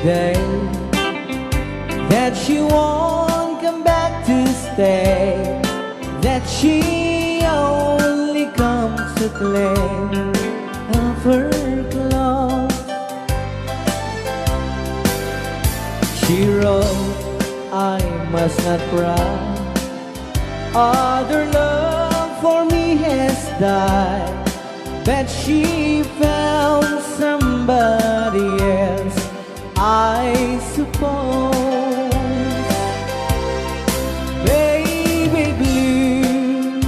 day that she won't come back to stay, that she only comes to claim of her clothes. She wrote, I must not cry, other love for me has died, but she found somebody else, I suppose. Baby blue,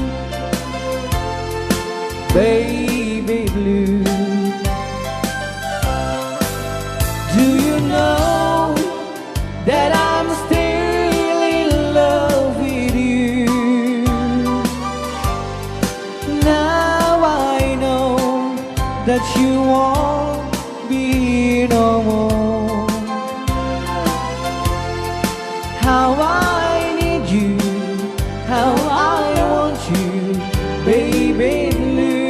baby blue, do you know that I'm still in love with you? Now I know that you won't be no more. How I need you, how I want you, baby blue.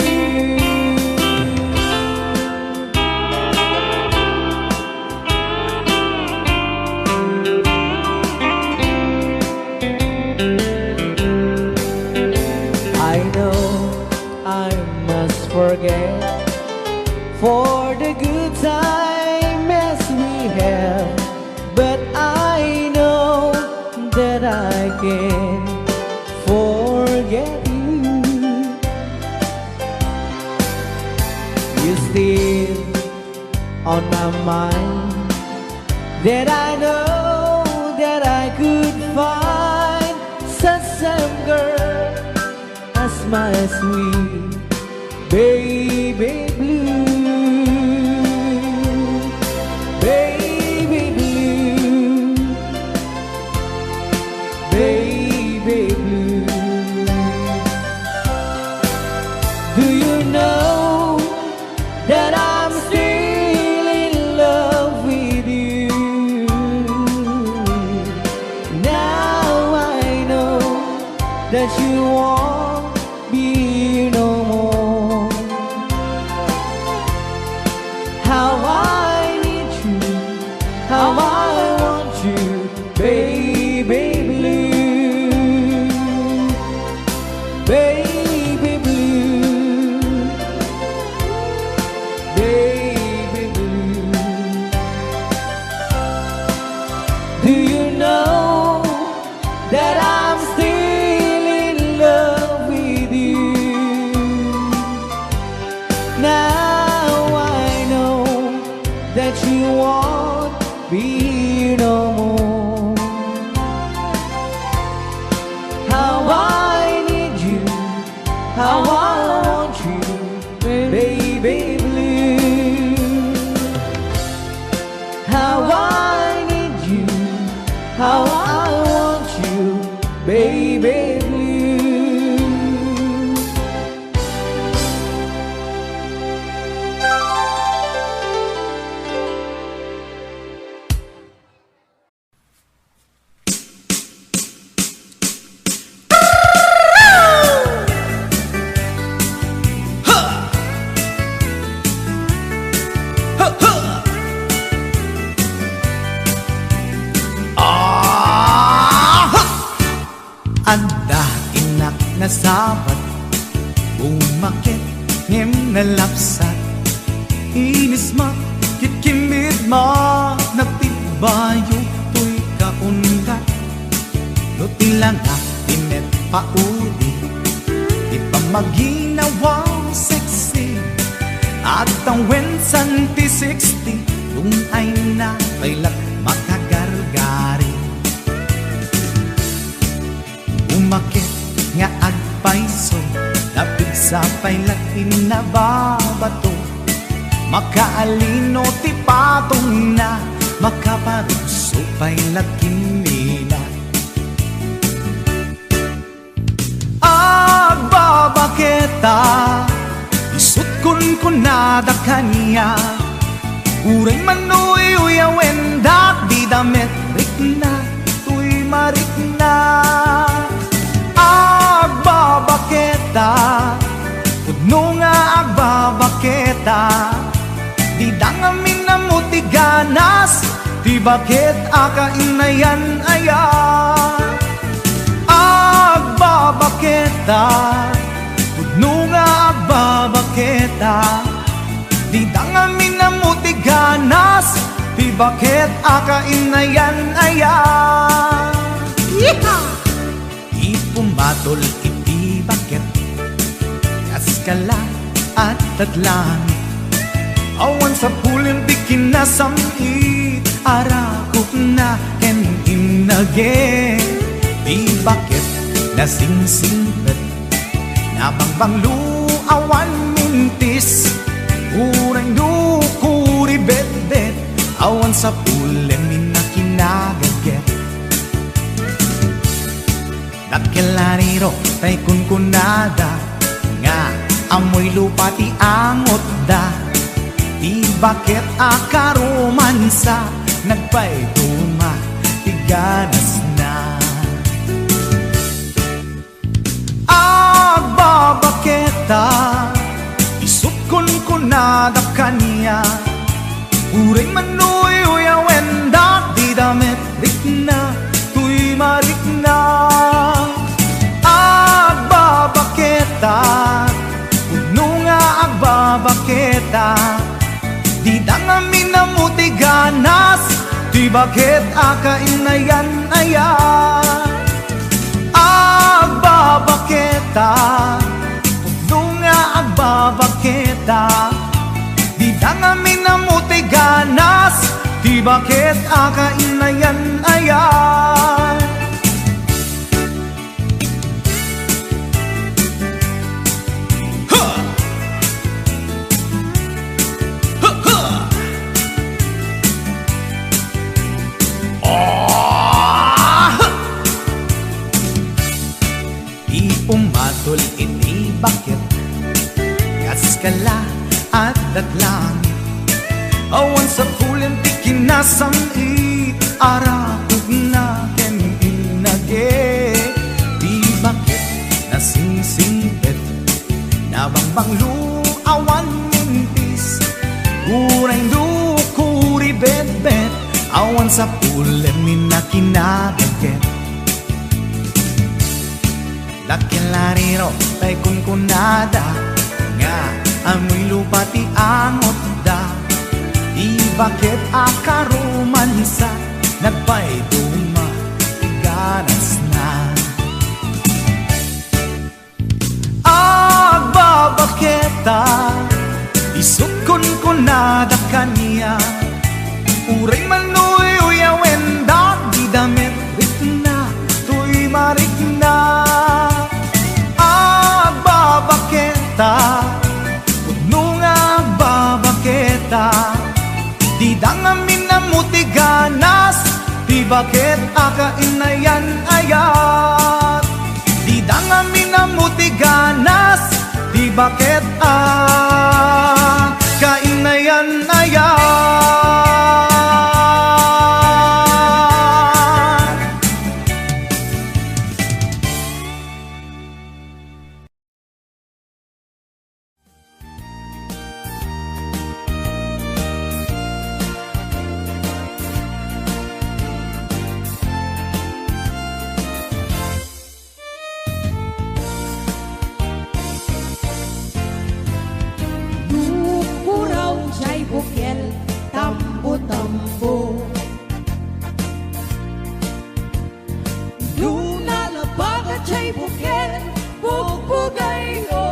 I know I must forget for the good time as we have, but I know that I can forget you. You're still on my mind, that I know that I could find such some girl as my sweet baby blue. Baby blue, baby blue, do you know that I'm still in love with you? Now I know that you won't be no more. How I need you, how I want you, baby blue, baby blue, baby blue. Do you know that I'm still in love with you? Now I know that you won't be no more. How I need you, how I want you, baby blue. How I need you, how I want you, baby blue. Anda inak na sabat, umakit ngem na lapsat, inis ma kitkimid ma nagtibayo tuy kaundat, lutilang tinet pauli, di pa maginawang sexy, at ang wensan ti 60, kung ay na kailat makagargari. Umakit nga agpaiso, napig sa pailatin na babato, makaalino ti patong na, makaparuso pailatin nila. Agbabaketa, isut kun nada kanya, uray manuy uyawen dak di damit rik na, tuy marik na. Agbabaketa, pudno nga agbabaketa, di dangamin na mutiganas, di bakit akainayan aya. Agbabaketa, pudno nga agbabaketa, di dangamin na mutiganas, di bakit akainayan aya. Ipumatol iti bakit, kaskala at tadlang, awan sa pulin di kinasamit, arakot na ken inage. Di bakit nasingsingpet, nabangbanglu awan mintis, urang dukuri bet-bet, awan sa pulin minakinagaget. Dakilariro tay kunkunada, nga amoy lupa ti angot da. Di bakit akaromansa, nagpaiduma ti ganas na. Agbabaketa, isut kunkunada kanya, uray manoy uyawenda, di damit rikna, tuy marikna. Agbabaketa, puno nga agbabaketa, di dangamin na mutiganas, di bakit akainayan aya. Agbabaketa, puno nga agbabaketa, di dangamin na mutiganas, di bakit akainayan aya. Ipumatol iti bakit, kaskala at datlang, awan sa pulin ti kinasamit, arakot na ken inage. Di bakit nasingsingpet, nabangbanglu awan mintis, uray dukuri bet-bet, awan sa pulin minakinagaget. Dakilariro tay kunkunada, nga amoy lupa ti angot da. Di bakit akaromansa, nagpaiduma ti ganas na. Agbabaketa, isut kunkunada kanya, uray manoy uyawenda, di damit rikna, tuy marikna. Agbabaketa, puno nga agbabaketa, di dangamin na mutiganas, di bakit akainayan ayat. Di dangamin na mutiganas, di bakit akainayan ayat. Bukel, tambo-tambo, luna na bagat siya'y bukel, bugbugay o.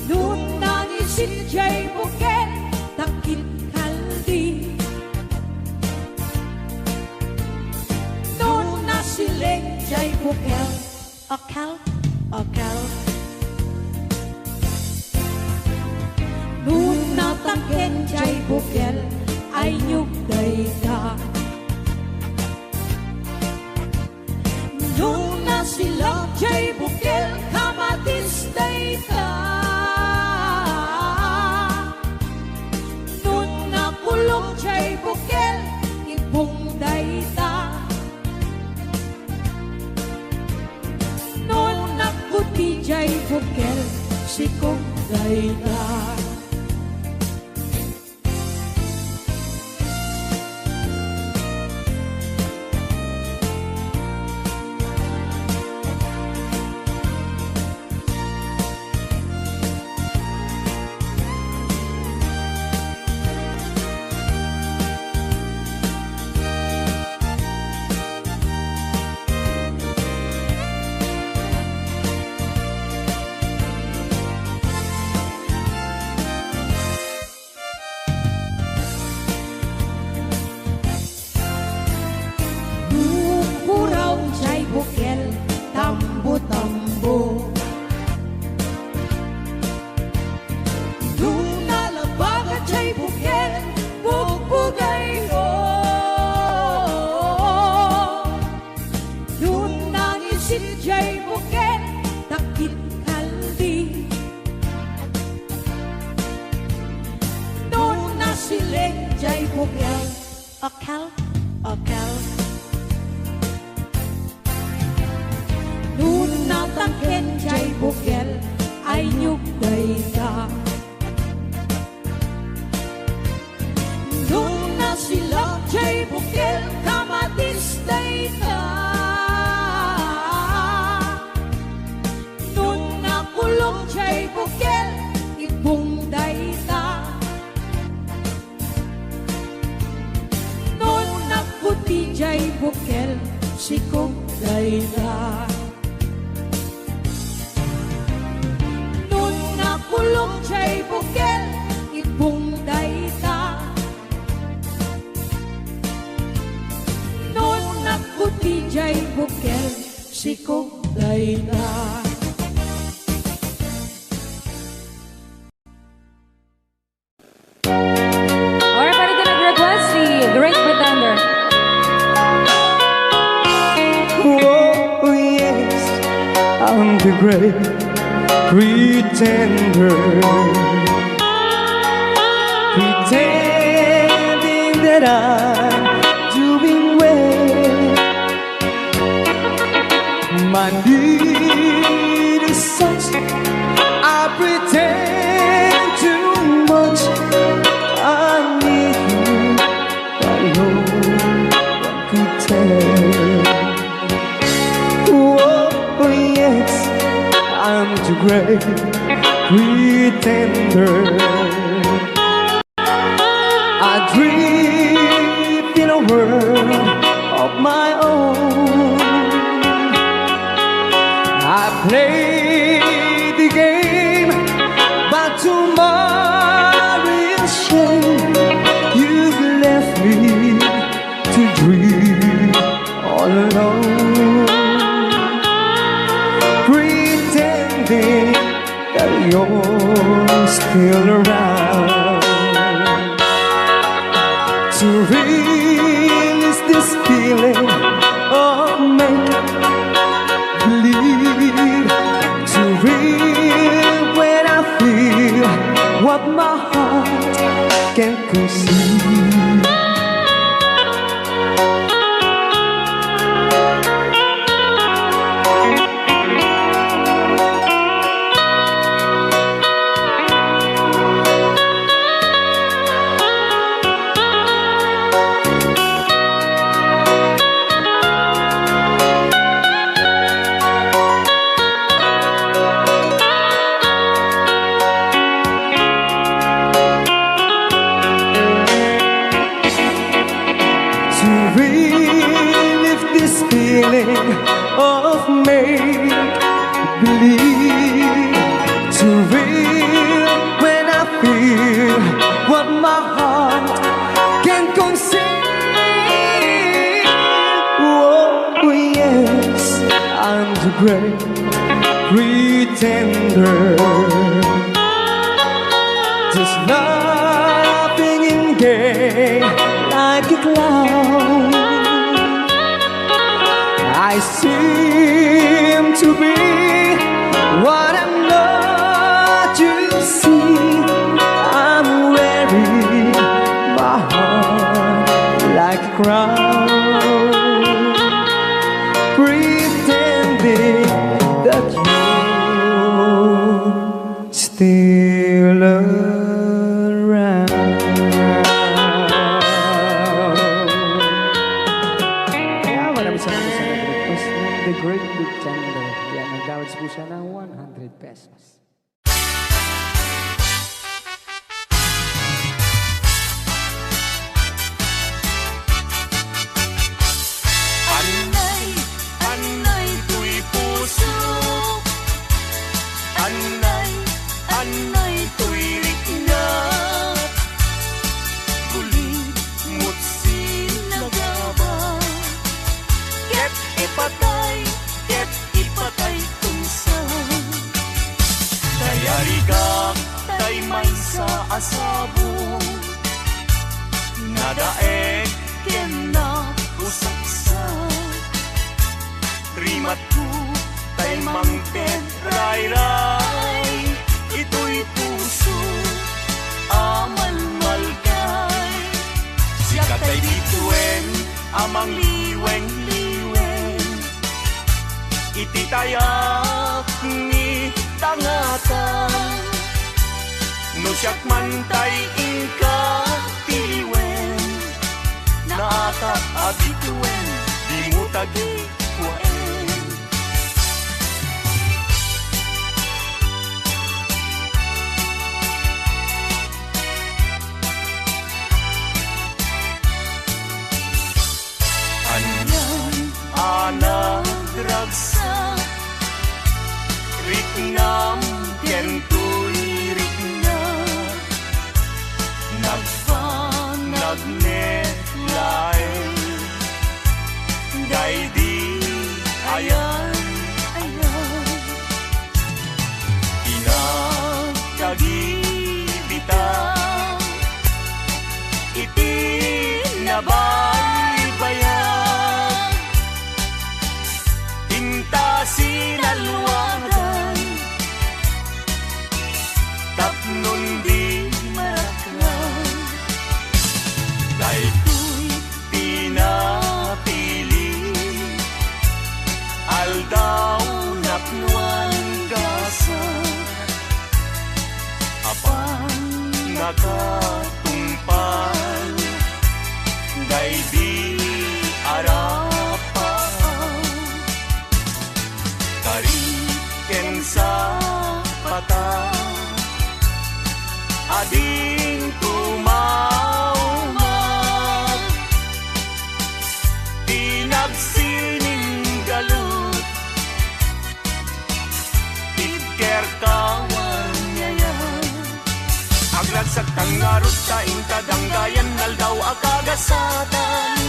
Luna nisit siya'y bukel, takit kaldi. Luna siling siya'y bukel, akal, akal. Luna takit siya'y bukel, ay nyugday ka. Luna silang siya'y bukel, kamatis day ka. Luna kulong siya'y bukel, ibong day ta. Luna kuti siya'y bukel, sikong day ta. Ukel, ukel. Nuna tangken jay bukel ay nyugday ka. Nuna sila jay bukel kamadisday ka. Nuna kulong jay bukel ibungday ka. Nuna puti jay bukel sikugday ka. Kulong jay bukel ibungday ka. Noon nakuti jay bukel sikugday ka. Alright, pwede ka nag-request si Great Pretender. Oh yes, I'm the great pretender, pretending that I'm doing well. My need is such, I pretend too much. I need you, but no one could tell. Oh yes, I'm too great pretender. I dream in a world of my own. I play the game, but tomorrow is shame. You've left me to dream all alone, pretending that you're still around. To release this feeling of make-believe, to real when I feel what my heart can't conceive. Relive this feeling of make-believe, to real when I feel what my heart can conceive. Oh yes, I'm the great pretender, just laughing in gay like a clown. I seem to be what I'm not, you see. I'm wearing my heart like a crown, pretending that you're still around. The Great Pretender. Yan, nag-awards po siya ng 100 pesos. Anay, anay, tuy puso. Anay, anay, tuy rikna. Guling, mutsi, nagaba. Ket ipatay kung saan. Dayariga, tay may sa asabong. Nadaek, ken na usaksak. Rimat ko, tay mangten, ray-ray. Ito'y puso, amal-malgay. Katay dituen amang liweng-liweng iti tayak ni tangatan no siyak mantay ingka tiliwen naaka abituen di mo tagi kuwaen anak ragsa riknam kentuy rikna nagnetlay daydi ayan inagkagibitaw iti nabaybayan sinalwagan tapnon di maraklan daytoy pinapili aldaw napnuan gasa apan nakatumpal daydi ken sa pata ading tumawag tinagsining galut tidker kawan yayan agragsak tangarot sa intadanggayan naldaw akagasatan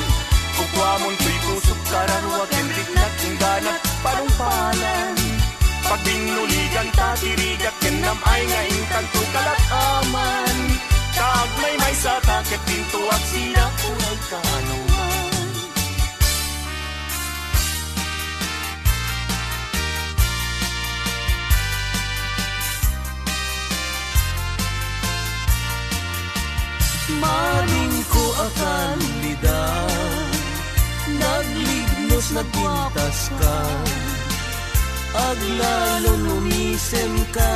kukwamon tuy kusok kararwa kenrik nat ingganat panumpalan pag binuligan tatirigat kenam ay nga inkanto kalat aman kag may sa takit pinto at sila kulay kanuman maling ko akan lidan naglignos nagpintas ka aglalon umisem ka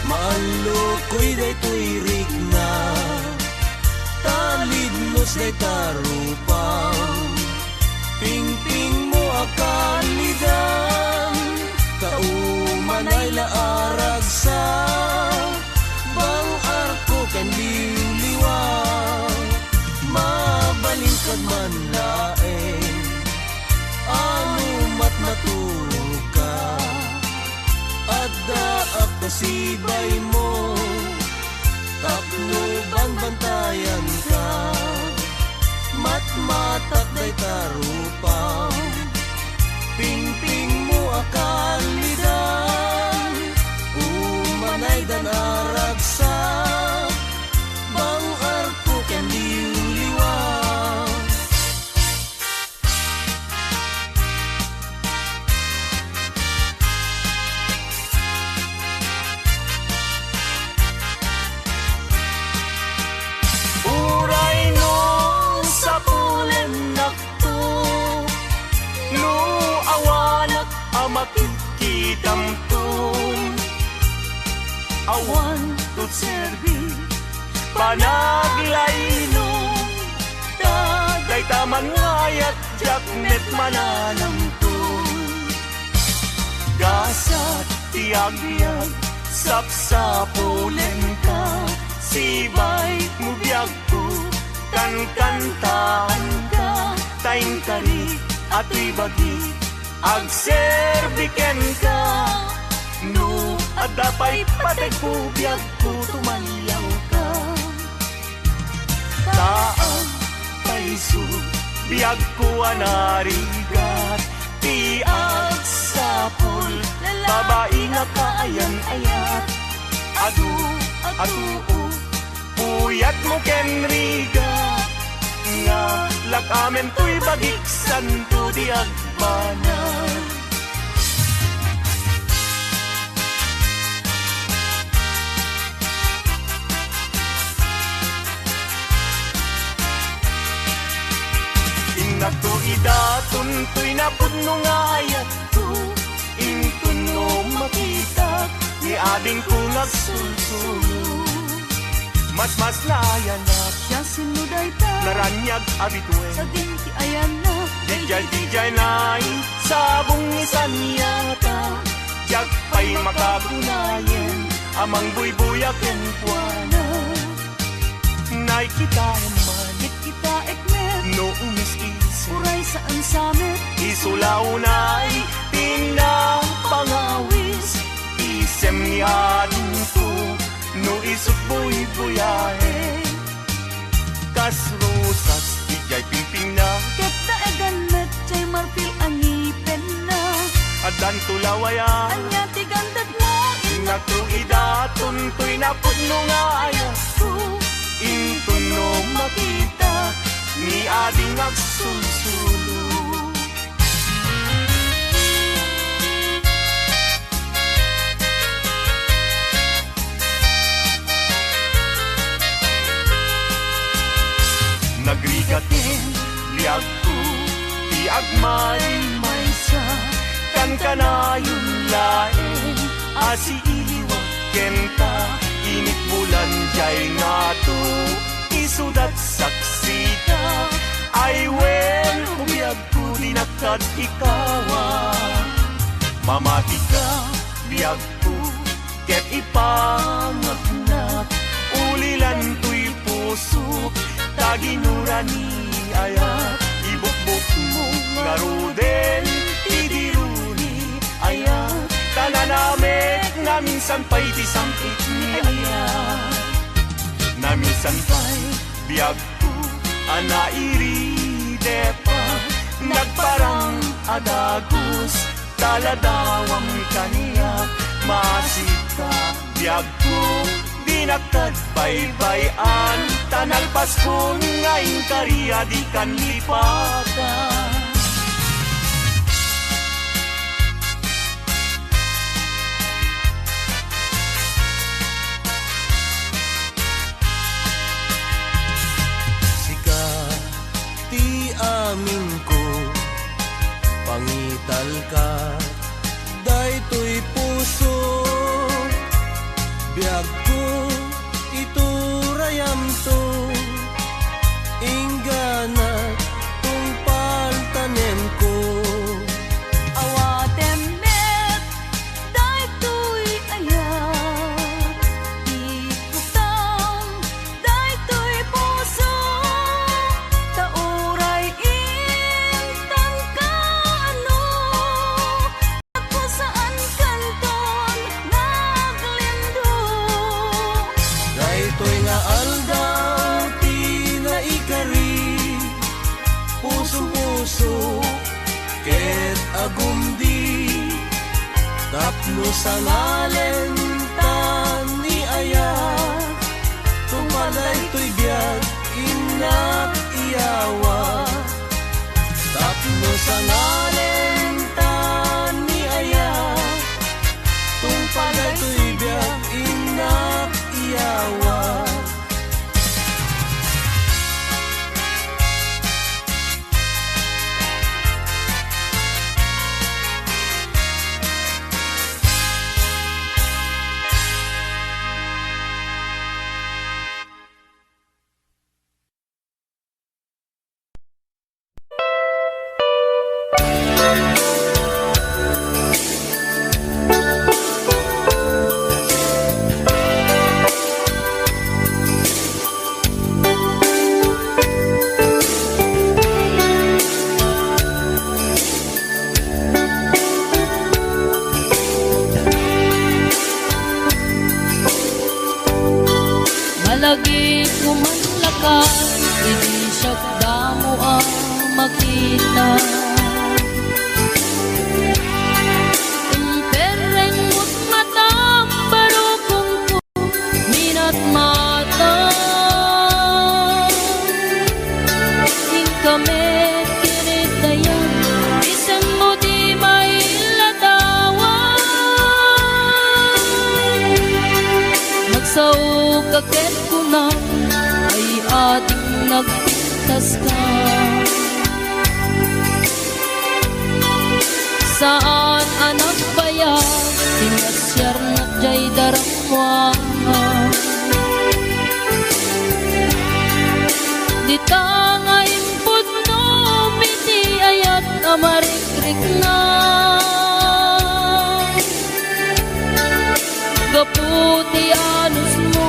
maalo ko'y daytoy rikna talidnos day tarupang pingping mo akalidan kauman ay laarag sa bang arko kan liwliwang mabalingkad man laeng anumat matulog daak kasibay mo tapno bang bantayan ka matmatak day tarupang pingping mo akalidan umanay dan aragsa bang arko ken liwliwang makikidamtong awan to serbi panaglainong tagay taman ngayat jaknet mananamtong gasat tiag-biag sapsapulen ka sibay mo biag ko kan-kantaan ka taing kari at ibagi agserbiken ka no adapay patay po biyag ko tumayaw ka taang paiso biyag ko anarigat tiag sapul babae nga kaayan-ayat adu puyat mo kenriga nga lakamen to'y bagiksan to di agbanan. idaton to'y napuno nga ayat ko. Intun no makita ni ading ko nagsulsulo. Mas layan na Siya sinuday ta naranyag abituen. sa dinti ayan na Dijay na'y sabong isan yata. Jag pa'y makabunayin amang buybuyaken kuana. Nay kita man Kit kita ekmet no umis-isip. Uray saan samit Isulaw na'y pinapangawis. Isem ni ading ko no isut buy-buyahe. Kas rosas dijay pingping na Ket na egan met chay marpil ang ipin na adan tulawaya. Anya ti gandat mo Naku idaton to'y napuno nga ayas ko. Intun no makita ni ading agsulsulo. Nagrigatin liag ko ti agmay sa kan kanayong laeng asi iliwag kenta init bulan jay nga to isudat saksita. Ay wen kumiyag ko dinakad ikawa. Mamati ka liag ko ket ipangagnak. Ulilan to'y puso taginuran ni ayat. Ibukbuk mo nga ruden idiruni ayat. Tananamek na minsan pa'y disampit ni ayat. Na minsan pa'y biyag ko anairi pa. Nagparang adagos taladawang kaniya. Masika biyag ko dinakad baybayan. Tanalpas ko ngayon kariya di kan lipatan. Sika ti amin ko pangital ka daytoy puso. Biag ko iturayam to inggana tungpal tanem ko. Awatem met daytoy ayat. Ikutang daytoy puso. Tauray intan kano. Ako saan kanton naglindo. Daytoy nga aldaw ti naikari puso-puso ket agumdi. Tapno sa ngalen tan ni ayat. Tumalay to'y biyag inak iyawa. Tapno sa ngalen tan ni ayat. Tumalay to'y biyag inak iyawa. Malagi kumanlakas, hindi siya damo ang makita. Tempereng mo't matang barukong ko, minat mata. Ing kami kinitayan, isang mo di mailadawan. Magsaugagit ko na ay ating nagpintas ka. saan anak bayan tinasyar na jay daramwa di tangay impod no miti ayat amarikrik na gaputi anus mo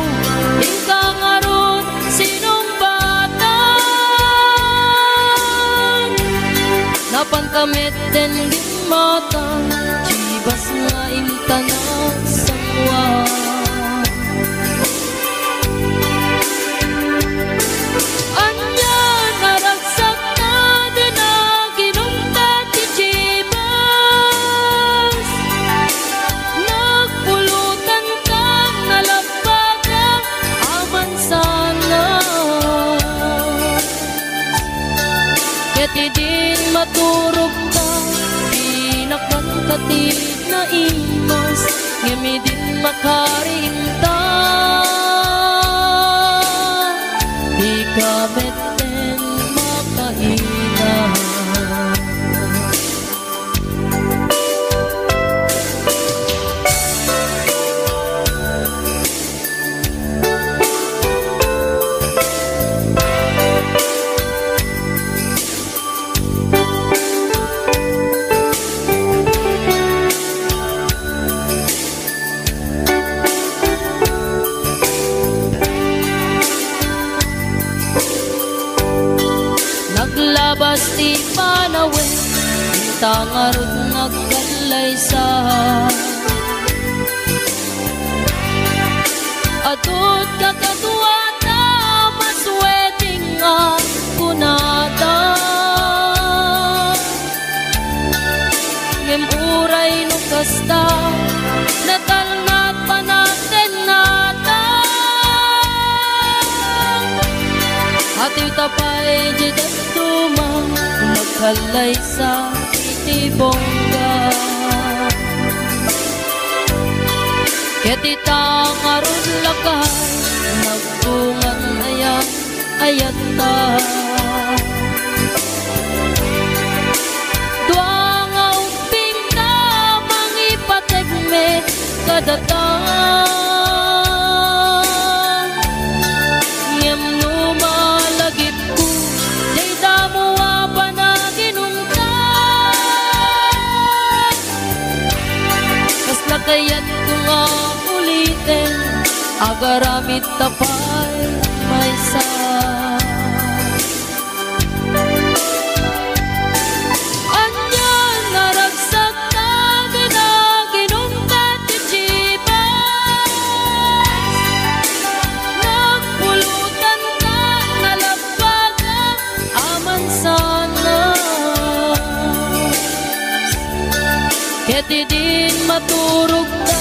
ingkang aron sinong bata napangkamit den gimata chibas nga intanak sangwa anya naragsak na din na ginungkat ti chibas nagpulutan ka nalabagan aman sana keti din maturog ka pinakangkatid na imas ngemi din makarinta di ka beten makaina naglabas ti panawen tangarod nagkalaysa atot kakatuwata masweting nga kunata ngem uray no kasta natalnat panaten nata atiw tapay jidat tumang magkalay sa itibongga ketita karun lakay nagbungan ayat ayata duangaw pinta mangipategmet kadatang ngem numalagip ko jay damuwa panaginungkat kas lakayat ko nga ulitin agaramit tapay maysa anya naragsak na ginaginungkat ti chibas nagpulutan ka nalabagan aman sana keti din maturog na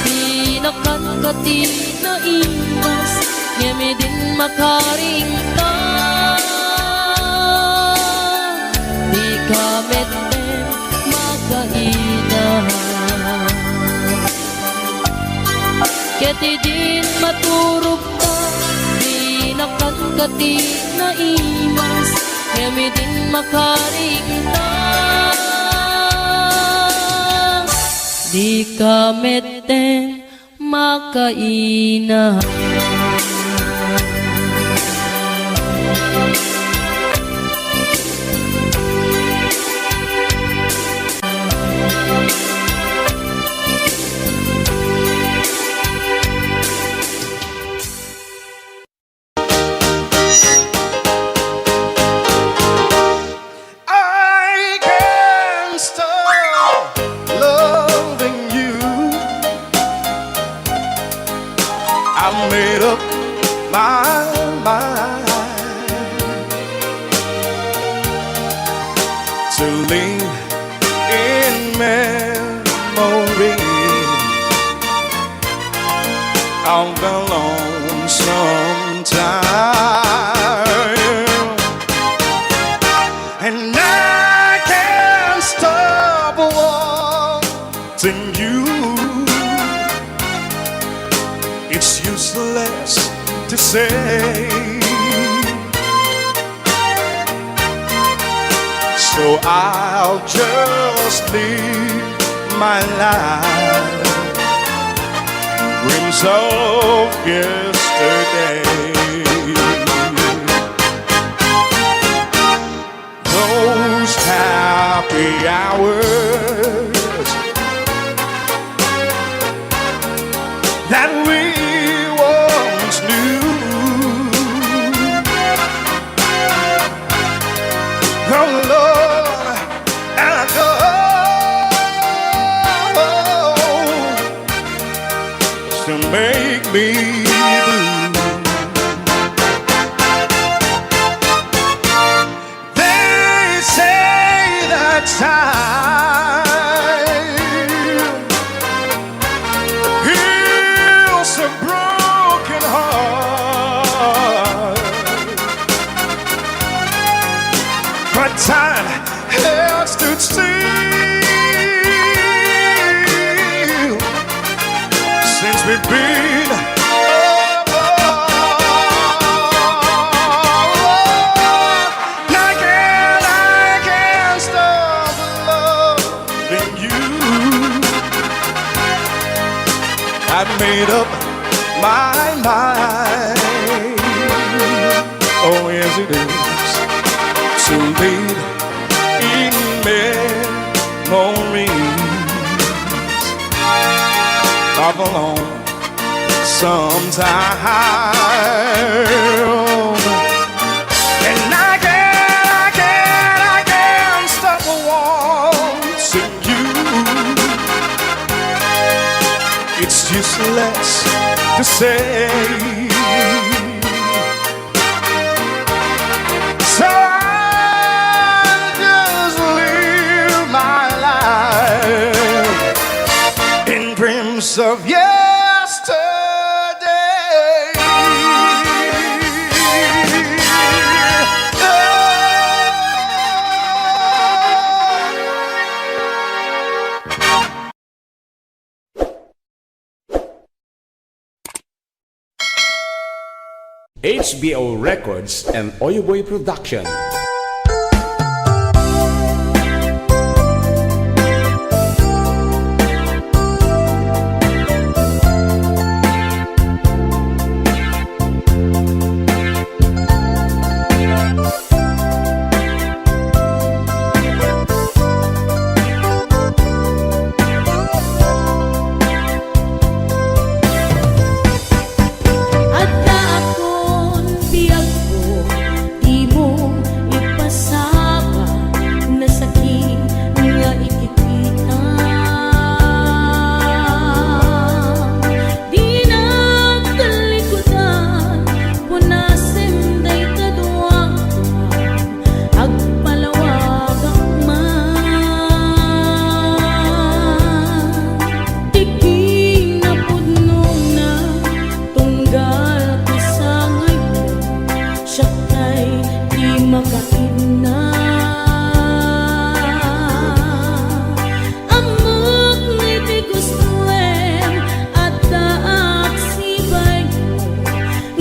pinakangkati na imas ngemi din makaringta di ka meten makaina keti din maturog ka pinakangkati na imas ngemi din makaringta di ka meten makaina I can't stop loving you. I made up my mind to live in memory of the lonesome time, and I can't stop wanting you. It's useless to say So I'll just live my life, dreams of yesterday. Those happy hours that we once knew. Oh Lord, and I go to make me blue. They say that time heals a broken heart, but time has stood still since we've been apart. I can't stop loving you. I've made up my mind. Oh yes it is, to live in memories of alone sometime. And I can't stop wanting you. It's useless to say. So I'll just live my life in dreams of yesterday. HBO Records and Oyoboy Production. Adda akon biyag ko, di mo ipasaba na sakit nga ikikita. Di na kalikutan, punasim day kaduwang agpalawag akman. Tiki na pudnong na tunggal ko sa ngayon, siya kay di makaina. Amok ngay di gustuem at daak sibay ko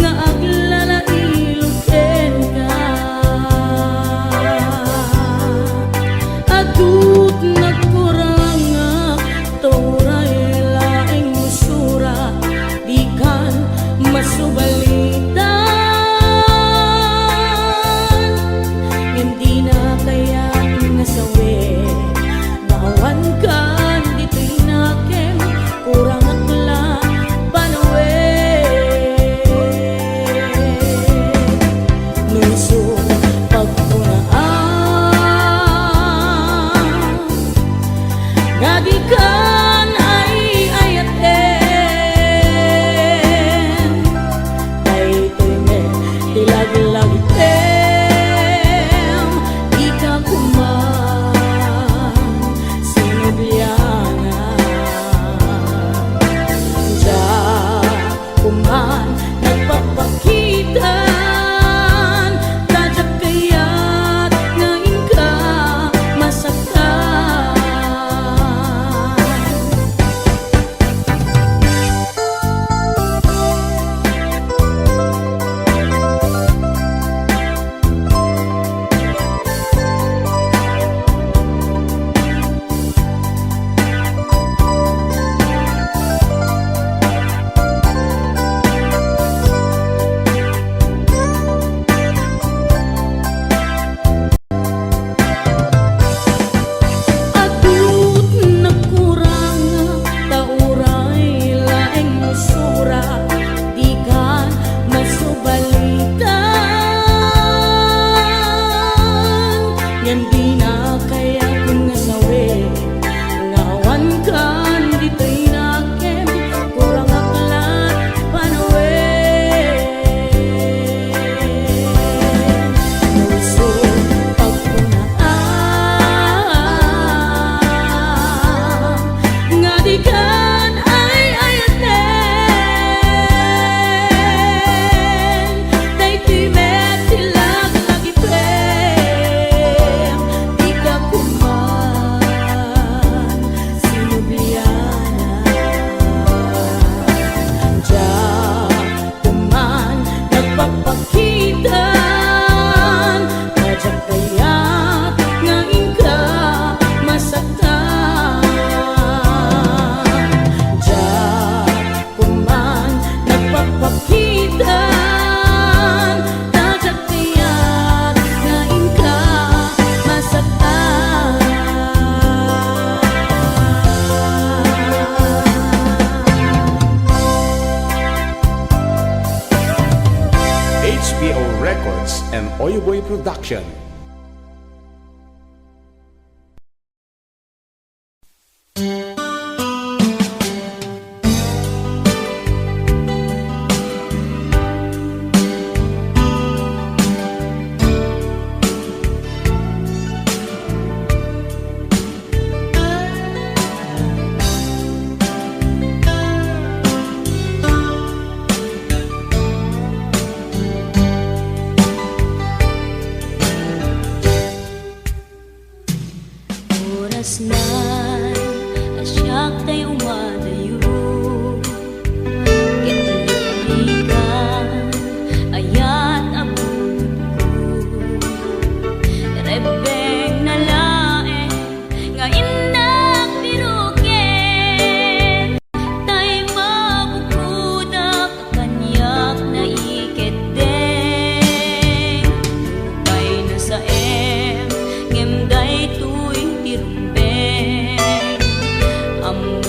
nga aglalailuken ka. Adut nagkurangak turay laing musura, di kan masubalitan. Hindi Oyoboy Production. Oras na asyak tayo umadayo, kitalikan ayat abot ko, rebeng na lae nga indak birugen, tay mabukudak kanyak na iketeng, lupay na sa ngem day tuy tirumbeng, amo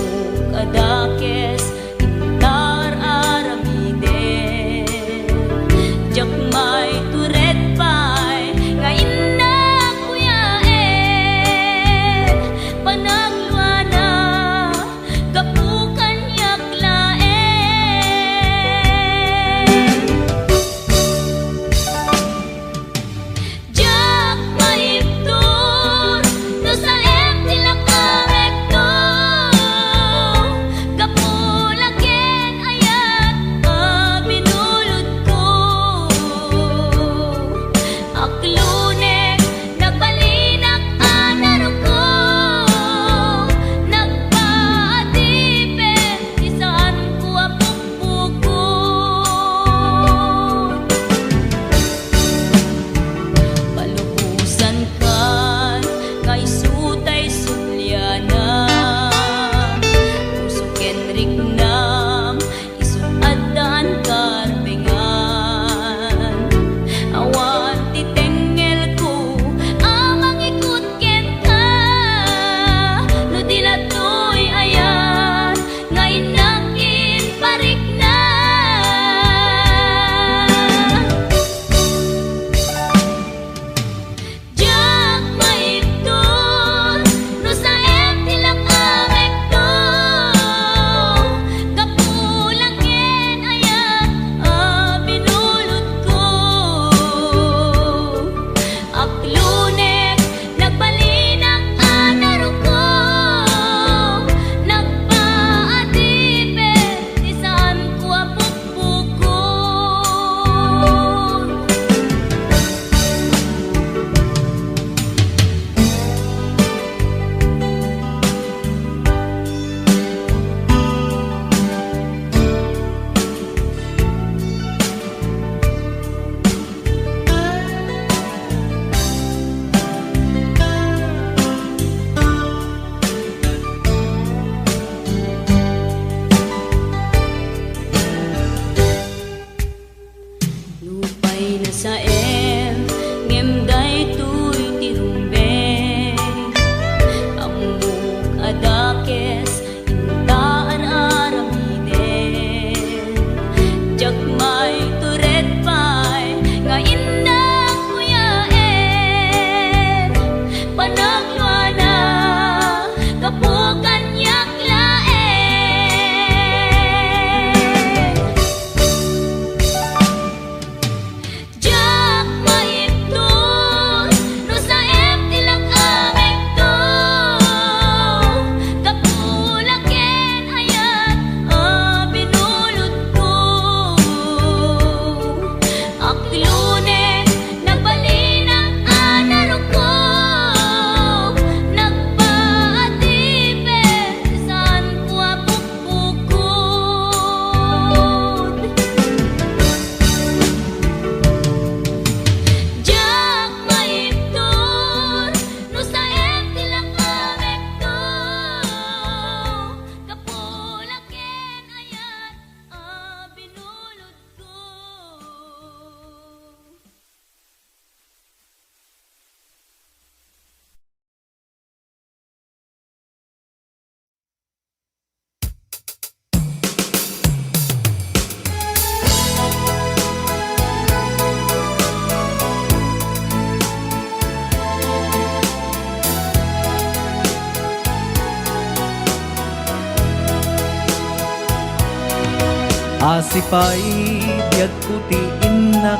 Asipay biyag kuti inak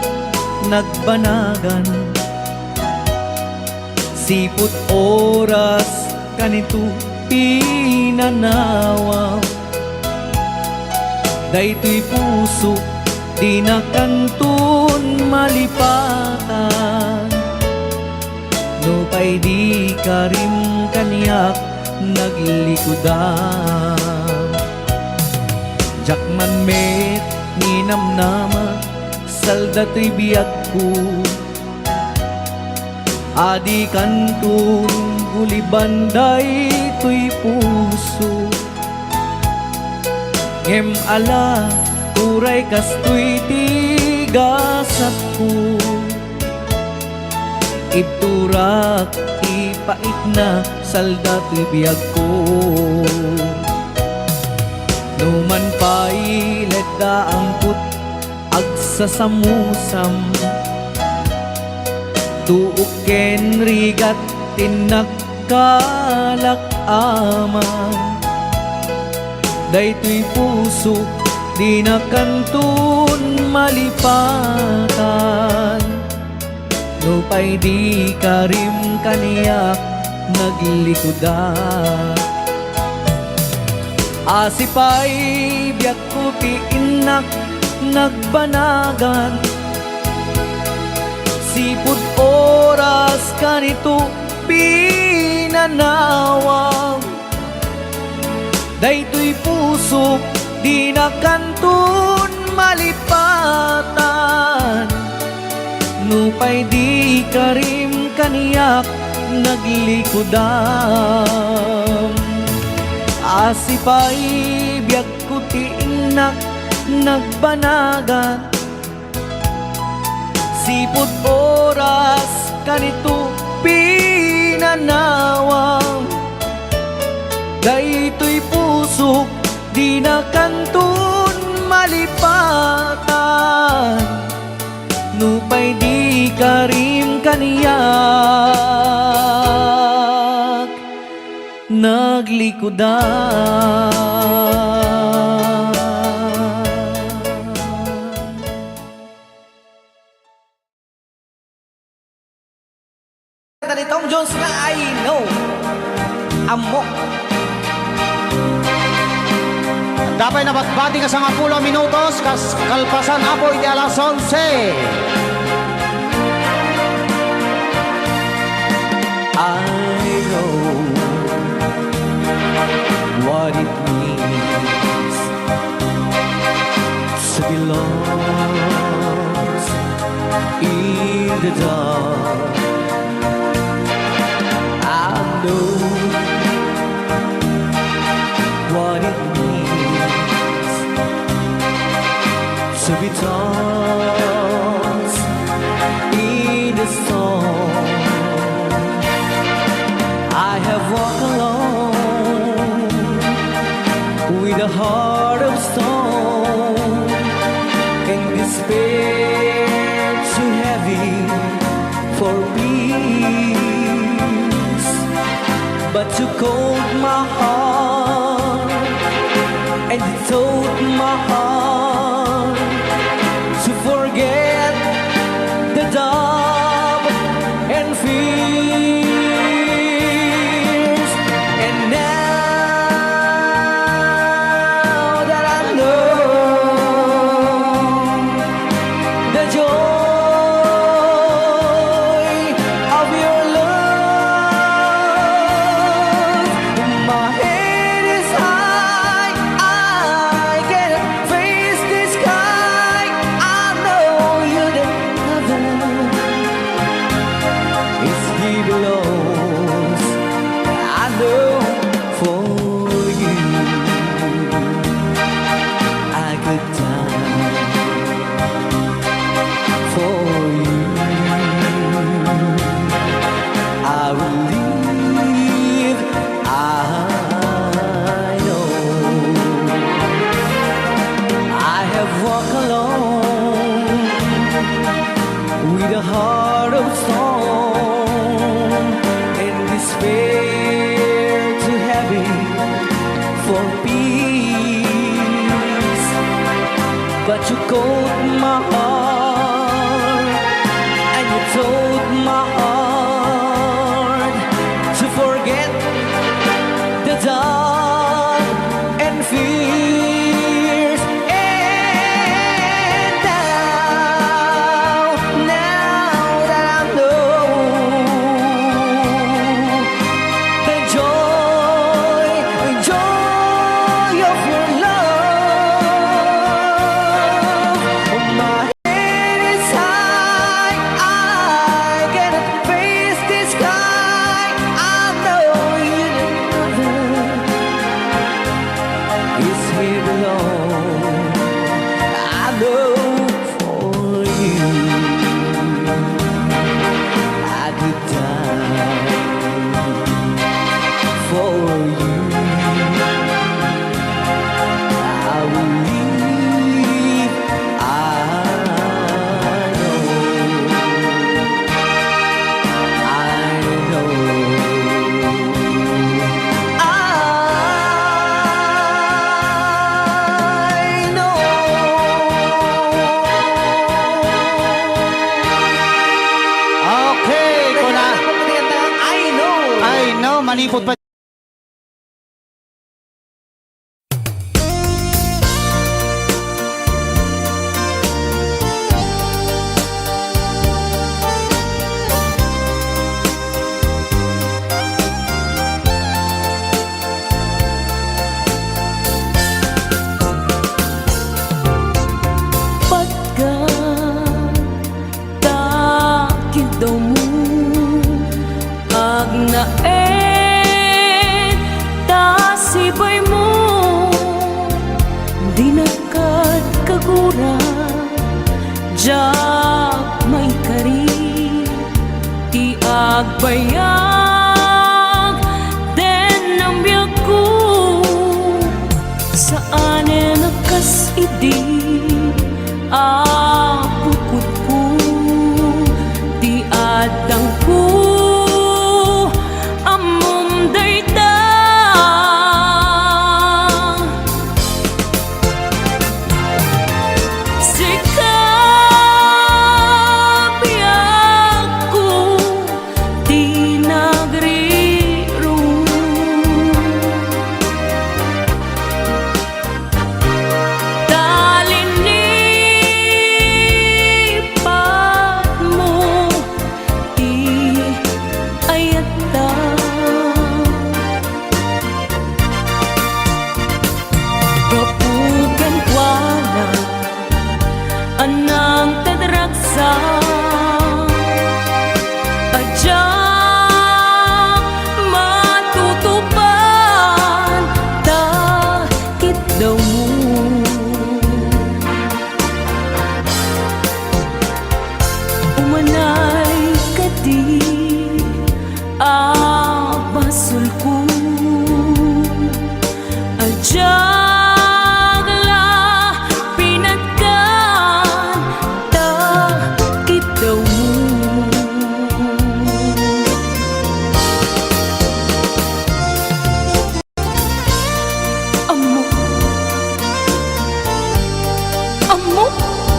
nagbanagan, siput oras kanito pinanawa. Daytoy puso di na kantun malipatan, no pay di karim kaniyak naglikudan. Jakman met ninamnama saldatoy biyag ko, adi kantun gulibanday to'y puso. Ngem ala uray kastoy tigasat ko, ibturak ipait na saldatoy biyag ko. Numan pa'y ledda ang put agsasamusam, tuuken rigat tinagkalak aman. Daytoy puso di na kantun malipatan, no pa'y di karim kaniyak naglikudan. Asipay biyak kuti inak nagbanagan, sipud oras kanito pinanawang. Daytoy puso di na kantun malipatan, no pa'y di karim kaniyak naglikudan. Asipay biyak kuti inak nagbanagan, sipud oras kanito pinanawang. Daytoy puso di na kantun malipatan, no pa'y di karim kaniyak naglikudan. Kanta ni Tom Jones nga I Know Amo. Dapat nabatbati ka sa mga 10 minutos, kalpasan apoy di alas 11. I know what it means to be lost in the dark. I know what it means to be tossed in the storm. I have walked alone with a heart of stone, and despair too heavy for peace. But you called my heart, and you told my heart to forget the doubt and fears. And now that I know the joy of your love, my head is high, I can face makalipod pa. Daw mo agnaen tasibay mo di nakad kagura jak may kari ti agbayag den ang biyak ko saan nakas idi apukot ko adang ku amom dayta sikap yaku di negeri rum anang tadraksa ajak matutupan takit daw mo umanay kadi abasul ko ajak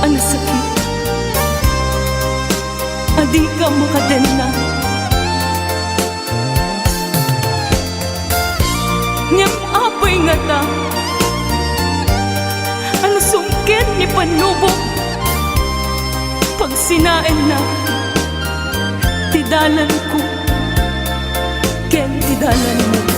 ang sakit adi ka makadena ngem apoy nga ta ano sungkit ni panubok pag sinaen na tidalan ko ken tidalan mo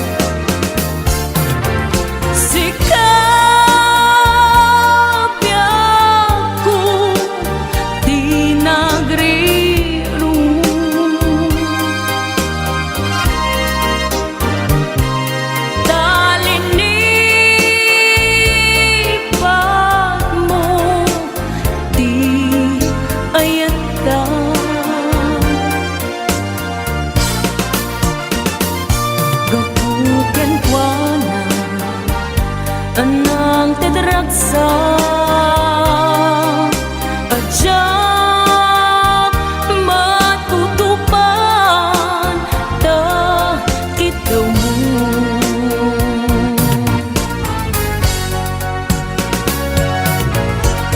anang tadraksa ajak matutupan takit daw mo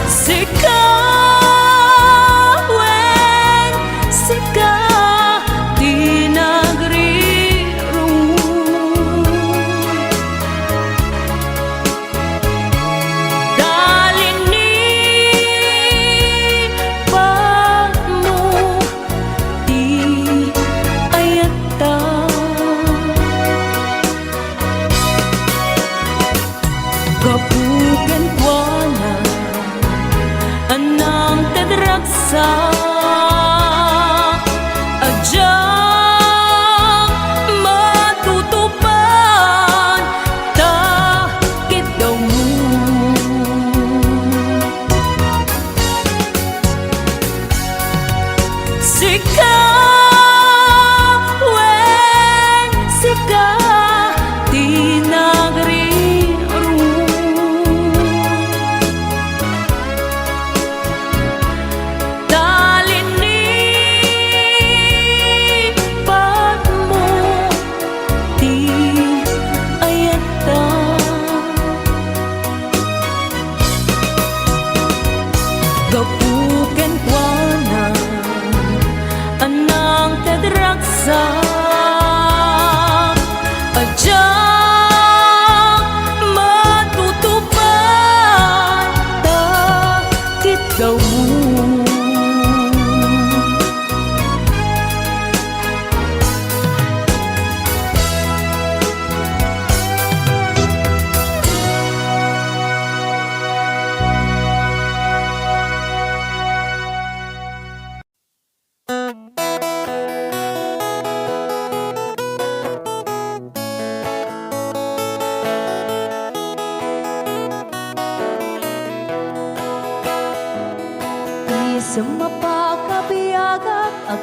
sikaweng sika di negeri rum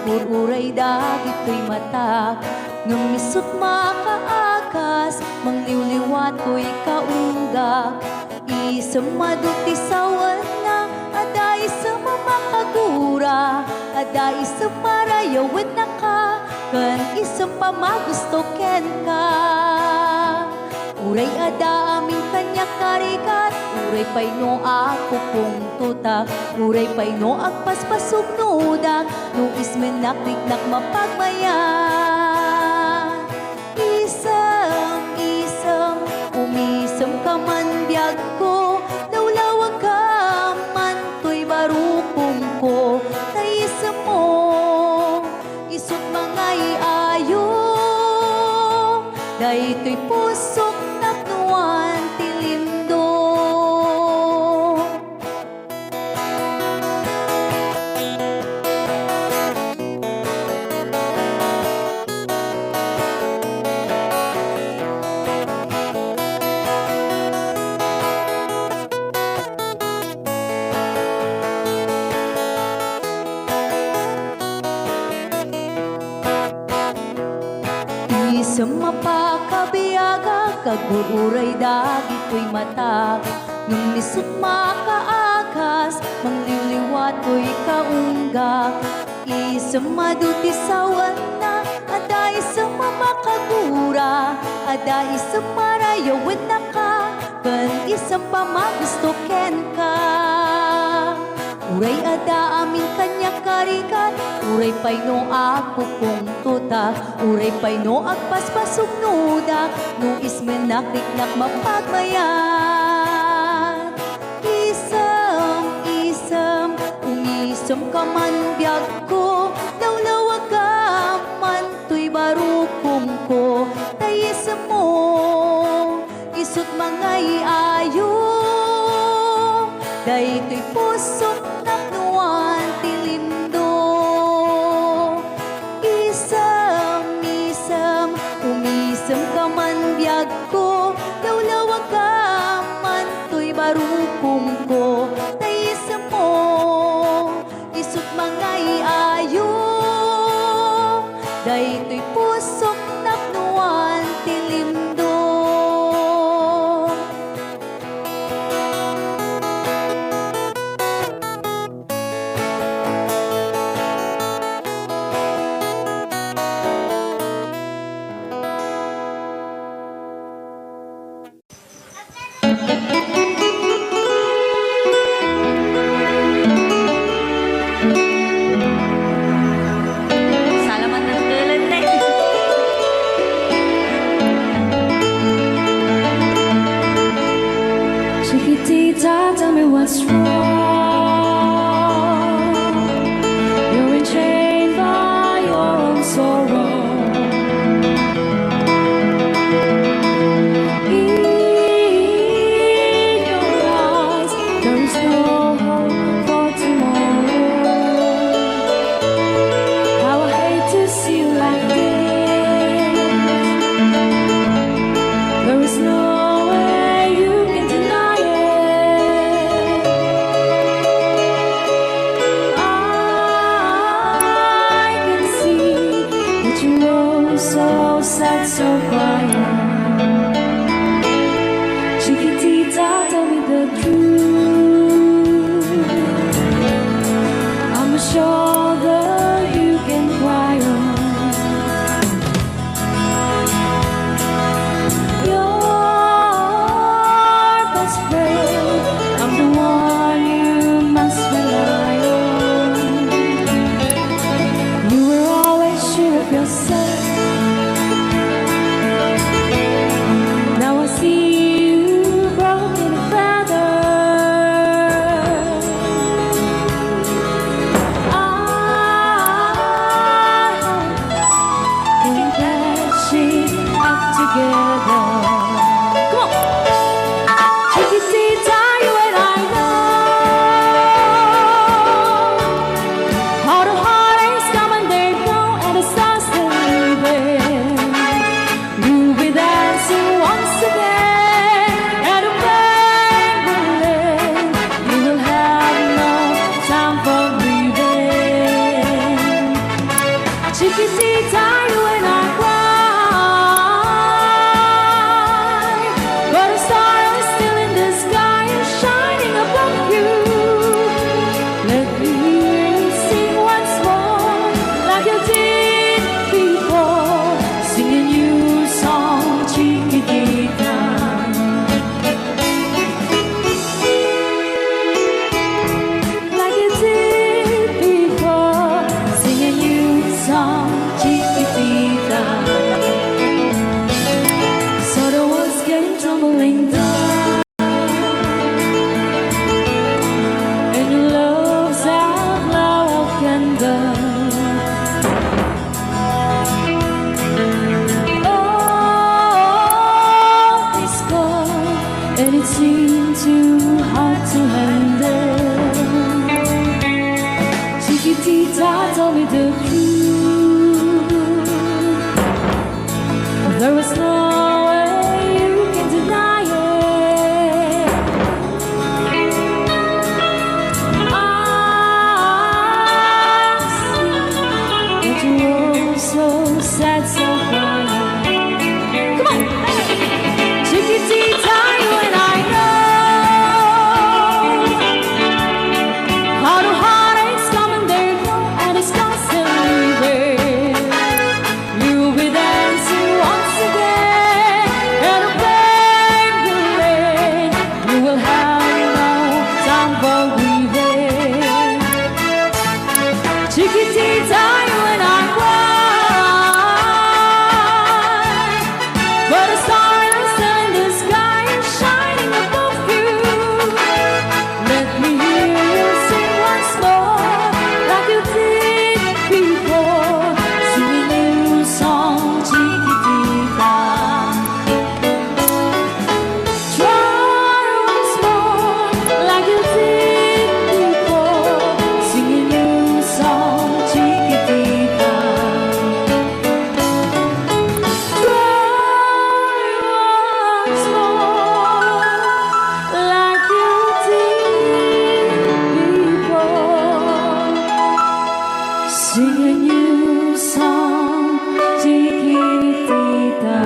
kagururay dagito'y matak ngam misut makaakas mangliwliwat ko'y kaunggak isem maduti sawan na ada isem makagura ada isem marayawin na ka kan isem pamagusto ken ka uray ada aming kanya karikat uray pay no ako kung tutak uray pay no agpaspasog nudak no ismenakliknak mapagmayan isem umisem ka man biyag ko nawlawag ka man to'y barukong ko naisem mo isot mga iayo dahito'y pusok naknuan tilindo isem mapakabiyaga kagururay dagito'y matak nung misut makaakas mangliliwat ko'y kaunggak isem maduti sawan na ada isem makagura ada isem marayawin na ka kan isem pamagusto ken ka uray ada amin kanya karikat uray pay no ako kung tutak uray pay no agpaspasog nudak no ismenakliknak mapagmayan isem umisem ka man biyag ko nawlawag ka man to'y barukong ko tayisem mo isut mga iayo dahito'y pusok naknuan tilindo isem umisem ka man biyag ko nawlawag ka man to'y barukong ko tayisem mo isut mga iayo dahito'y pusok naknuan tilindo salamat ng tulad na Chiquitita, tell me what's wrong. You're enchained by your own sorrow. In your eyes, there is no hope for tomorrow. How I hate to see you like this. There is no way you can deny it. I can see that you know so sad, so quiet. Chiquitita, tell me the truth. I'm a shoulder you can cry on. Your best friend, I'm the one you must rely on. You were always sure of yourself. Now I see you broken and battered. I can patch it up together. Come on. Chiquitita, you and I know all the heartaches come and they go, and the stars they leave it. tie you and I cry, but a star is still in the sky and shining above you. Let me hear you sing once more, like you did before, sing a new song, chiquitita. Like you did before, sing a new song, chiquitita. So the walls came tumbling down, and your love's outlaw candle. Oh, it's cold, and it seemed too hard to handle. Chiquitita told me the truth. There was no way you can deny it. I see that you were so sad, so crying. Come on, Chiquitita, you and I know how the heartaches come and they go, and it's constantly there. You'll be dancing once again, and the pain will end. You will have no time for grieving. Chiquitita, you and I cry, but a star is still in the sky and shining above you. Let me hear you sing once more, like you did before, sing a new song, chiquitita. Try once more, like you did before, sing a new song, chiquitita. Try once more, like you did before, sing a new song, chiquitita.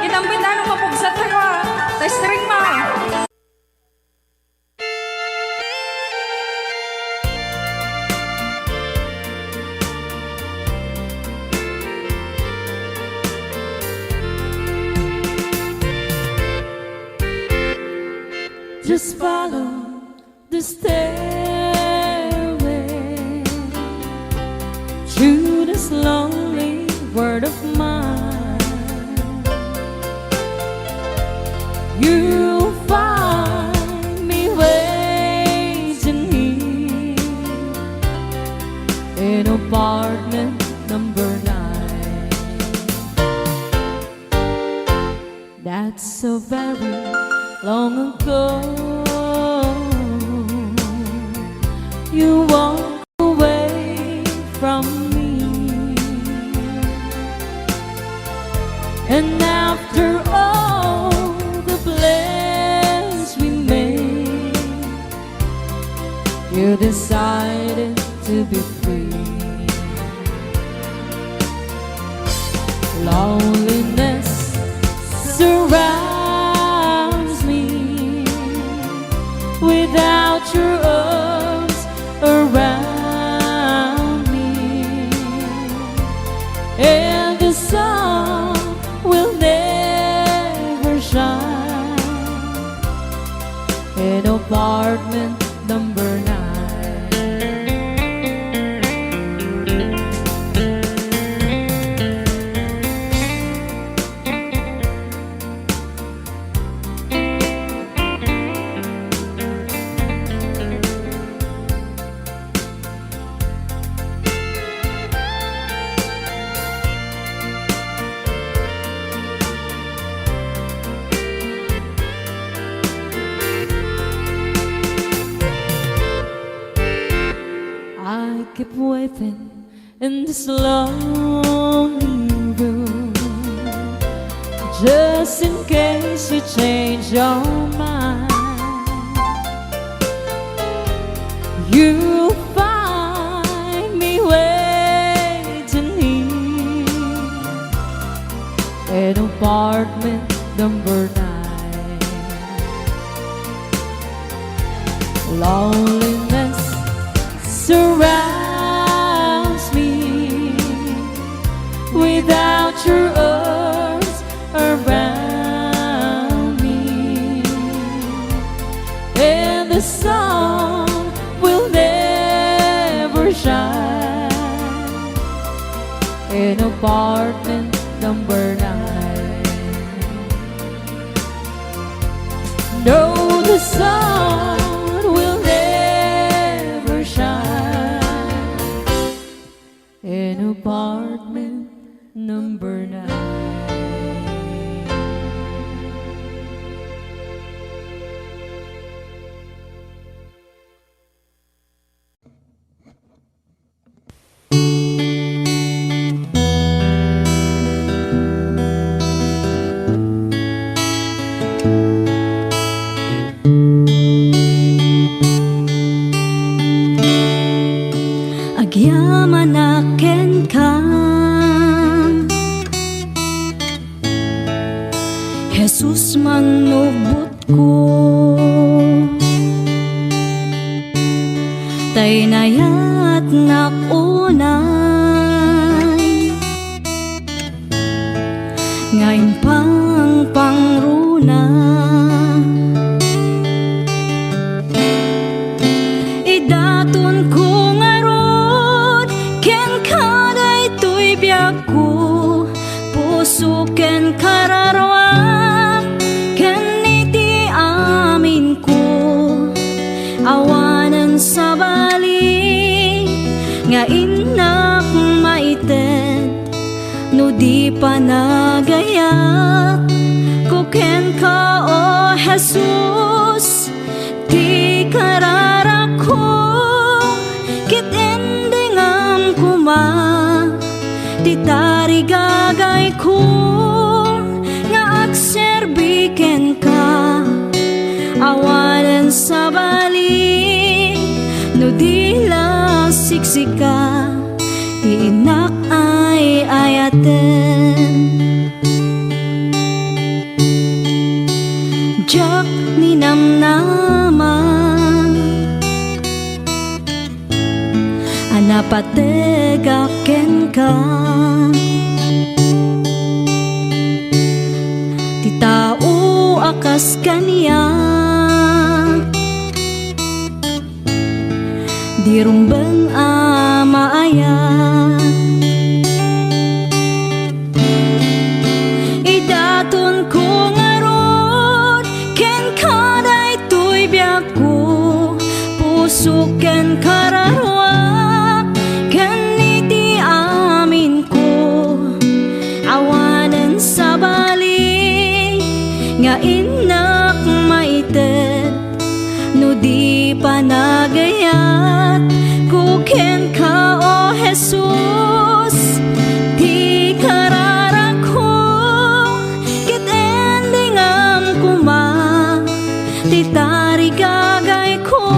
Kitang pindahan ng mapugsat ako. Testring mo. Just follow the stairway through this lonely world of mine. You'll find me waiting here in apartment number 9. That's so very long ago. You walk away from me, and after all the plans we made, you decided to be free. Loneliness surrounds me without your arms. I keep waiting in this lonely room, just in case you change your mind. You'll find me waiting here in apartment number 9. Loneliness surrounds me without your arms around me, and the sun will never shine in apartment number 9. No, the sun will never shine in apartment number 9. Agyamanaken ka, Jesus manubot ko, tay nayat nakunay, ngayon pang pangruna. Idaton ko ngarod, ken kaday tuy biag ko, puso ken kararwa, ken iti amin ko, awanan sa bali, nga inak maited, no di pa nagayat, ko ken ka o Jesus, ti karara ko, kit endingam kuma, ti tarigagay ko, nga agserbiken ka, awanan sa bali, no di la siksika, ti inak ay ayaten. Jak ni namnaman, anapategaken ka, ti tao akas kaniya, di rumbeng amaaya. Idaton ko ngarod, ken kaday tuy biag ko, puso ken kararwa, ken iti amin ko, awanan sa bali, nga inak maited, no di pa nagayat, ko ken ka o Jesus, ti karara ko, kit endingam kuma, ti tarigagay ko,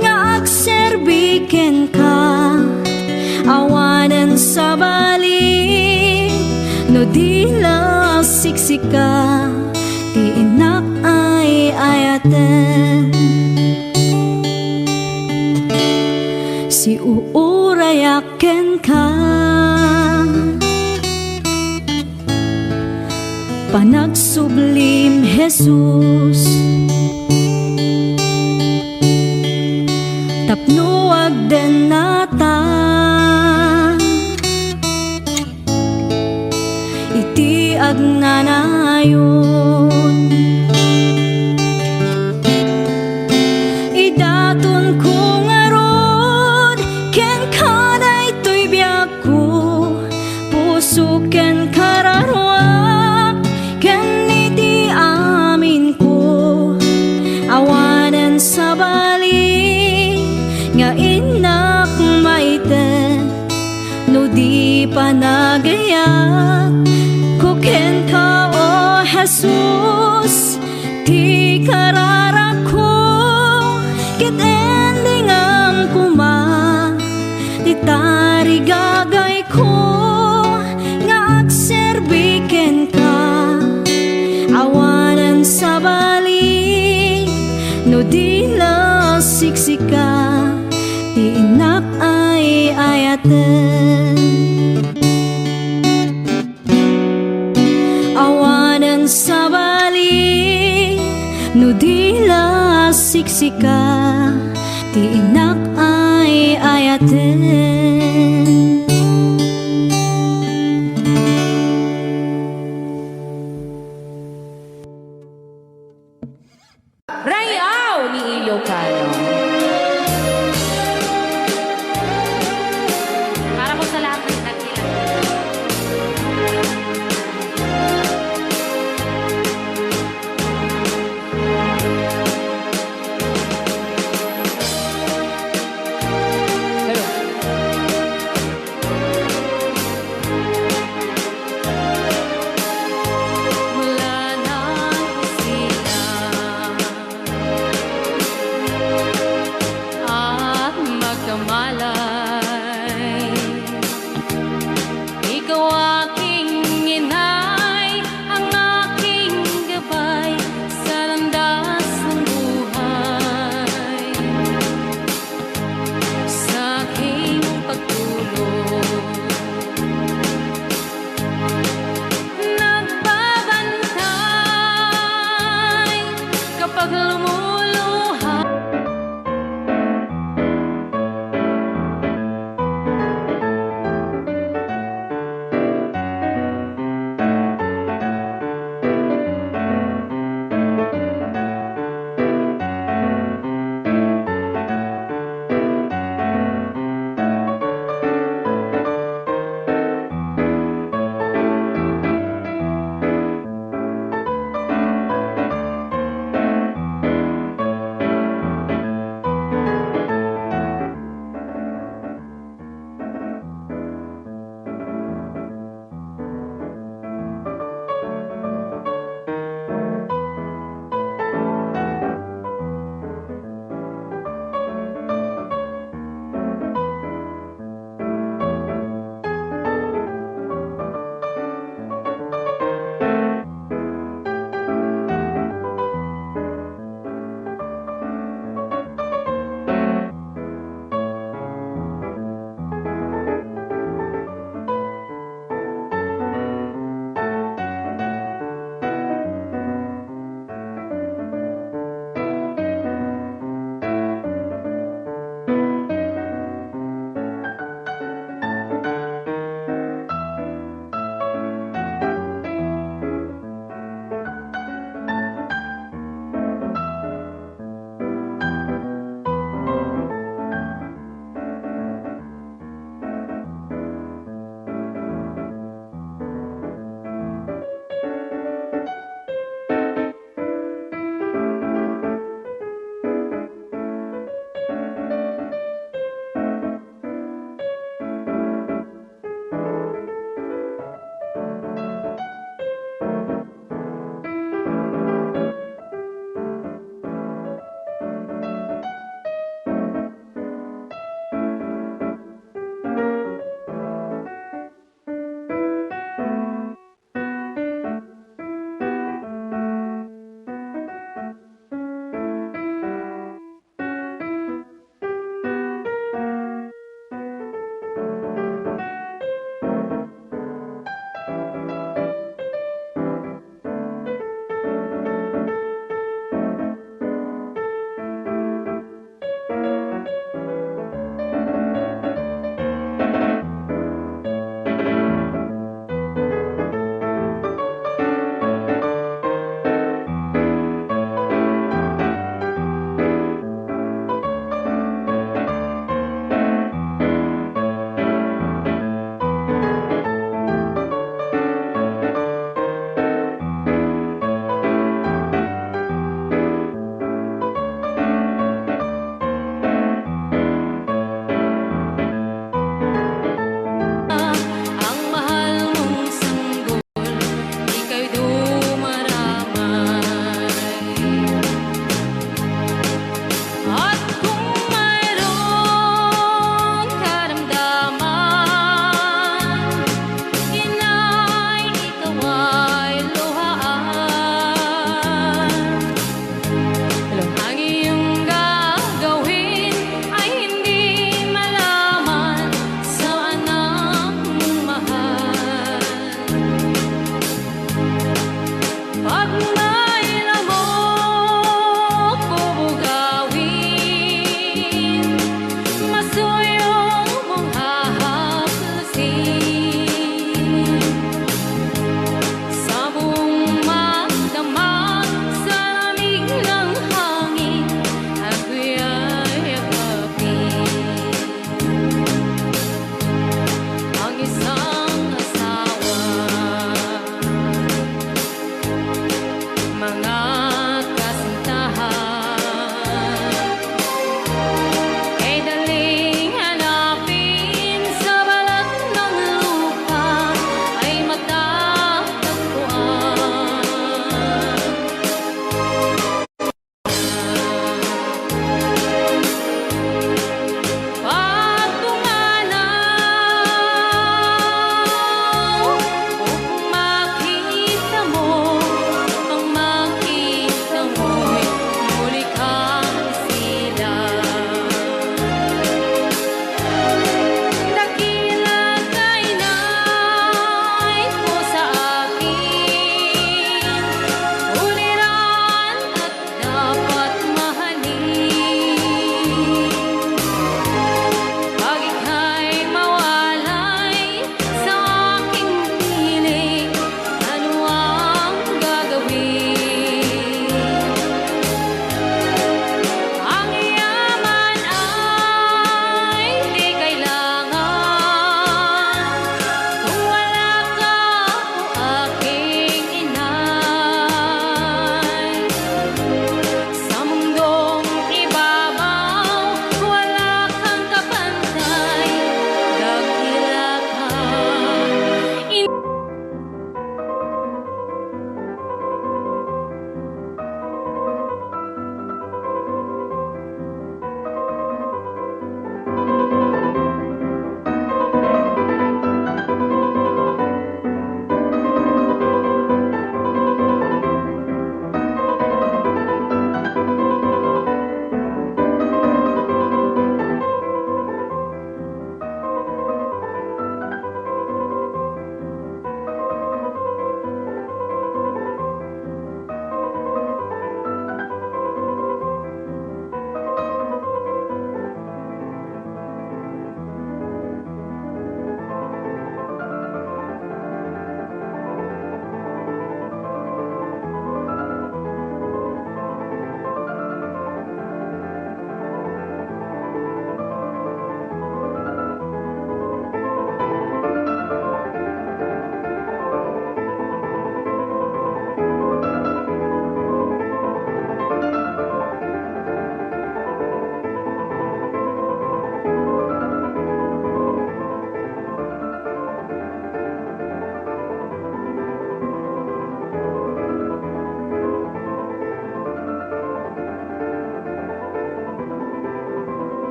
nga agserbiken ka, awanan sa bali, no di la siksika, ti inak ay ayaten. Si uurayaken ka, panagsublim Jesus, tapno agden nata, iti agnanayon. Idaton ko ngarod, ken kaday tuy biag ko, puso ken kararwa, ken iti amin ko, awanan sa bali, nga in di panagayak kuken ka o Jesus ti kararako ket ending ang kuma ti tarigagay ko nga agserbiken ka awanan sa balik no di la siksika ti inak ay ayaten awanan sa balik no di la siksika ti inak ay ayaten Rayaw ni Ilocano. Para po sa lahat ng nagkilang. Hello.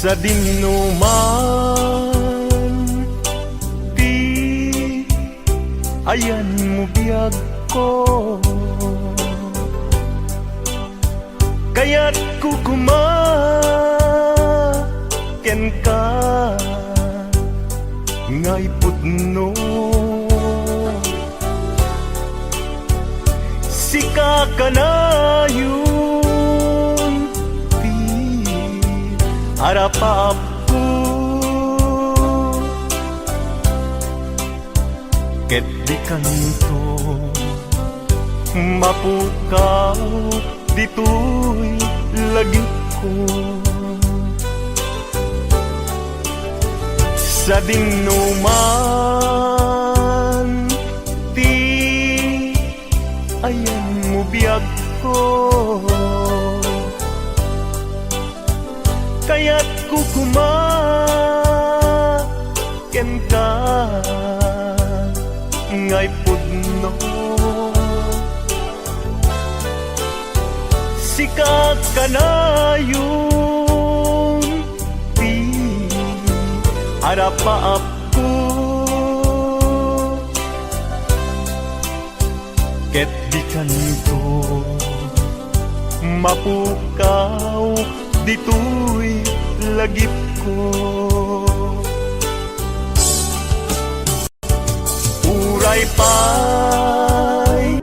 sa dinuman, di ayan mo biyag ko, kaya't kukumaken ka ngay pudno. Sika ka na yun, di harapap ko, ket di kanto mapukaw dito'y lagi ko. Sa dinuman, di ayan mo biyag ko, kaya't kukumaken ka ngay pudno. Sika ka na yun, di harapaap ko, ket di kanto mapukaw dito'y lagip ko. Uray pa'y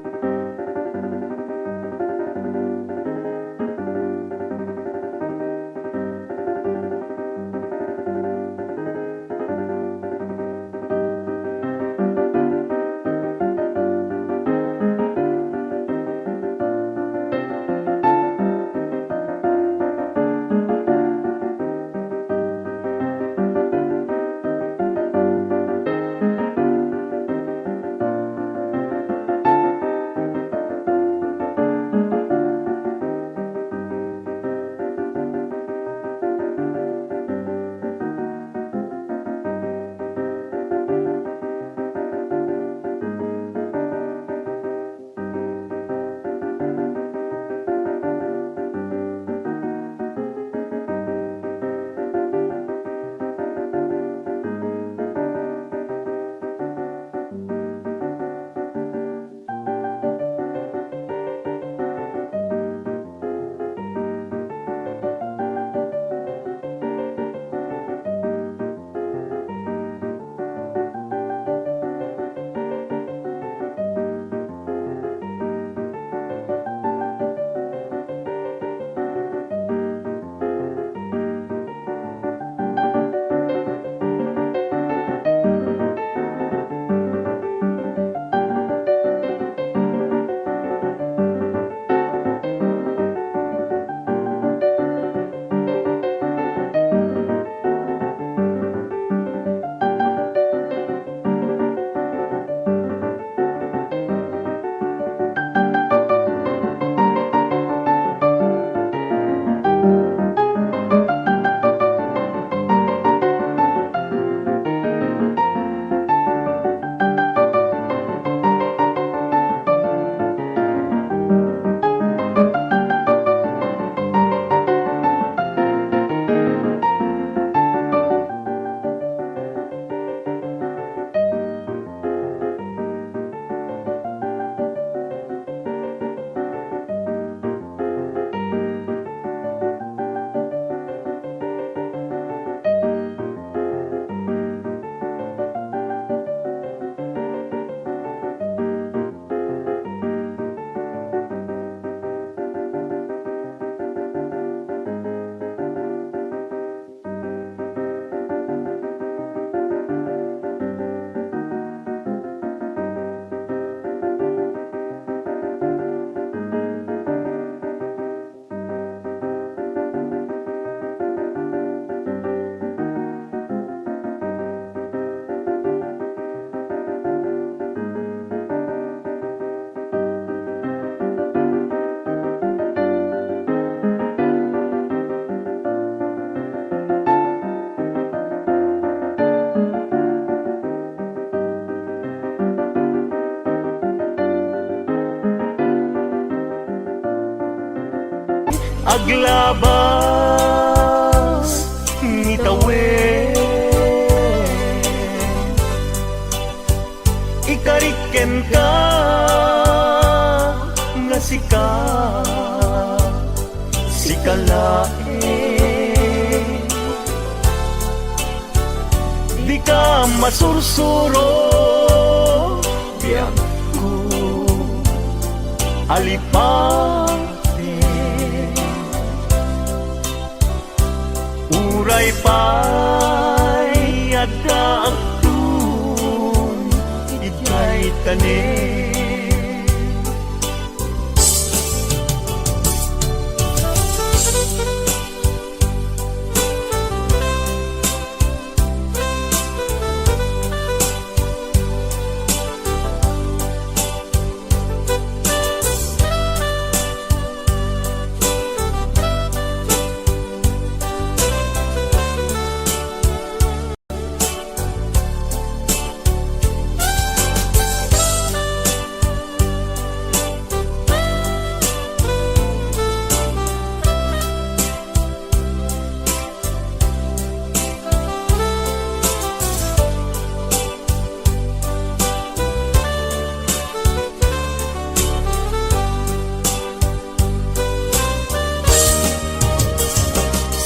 aglabas sika, sika laeng. Di ka masursuro, biyak ko alipate. Uray pa'y ada aktun, itay tanin.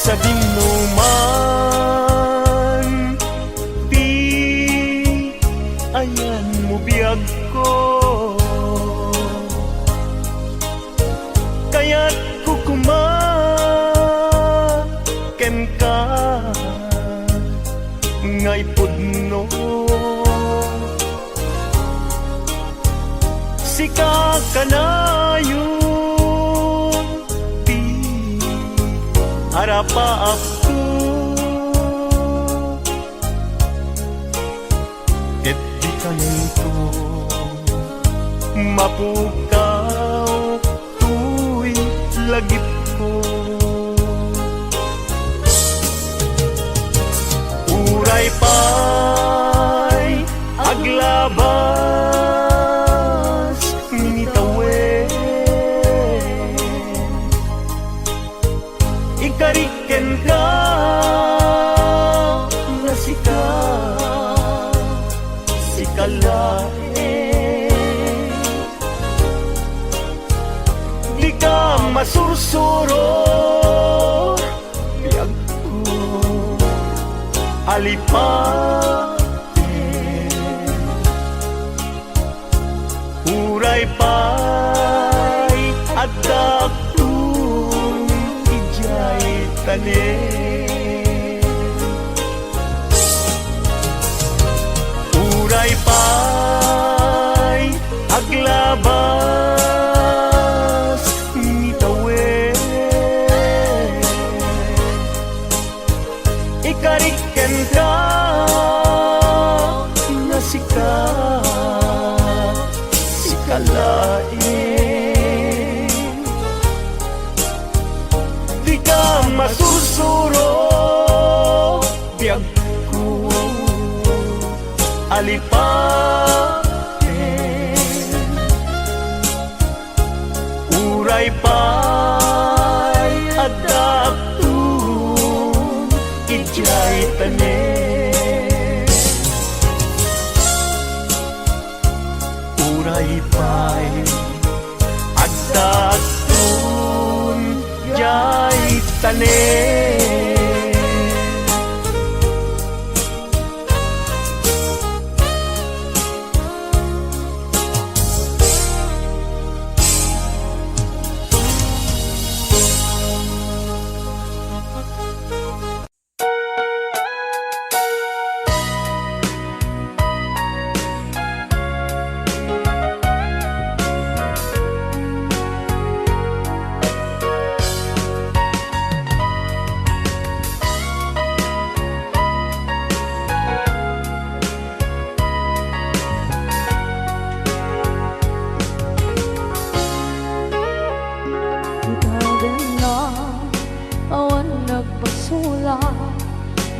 Sa dinuman, di ayan mo biyag ko. Kaya't kukumaken ka ngay pudno. Sika ka na yung harapa ako, et di ka nito mapukaw tuy lagip ko. Uray pa'y aglabas minitawen, ikariken ka na sika, sika laeng. Di ka masursuro, biyag ko alipate. Uray pa'y adak tanin. Uray pa'y aglabas nitawen, ikariken ka na sika, sika laeng. Di ka masursuro, biyag ko alipaten. Uray pa'y adaptun, ijay tanen. Uray pa'y adaptun, jay tanen.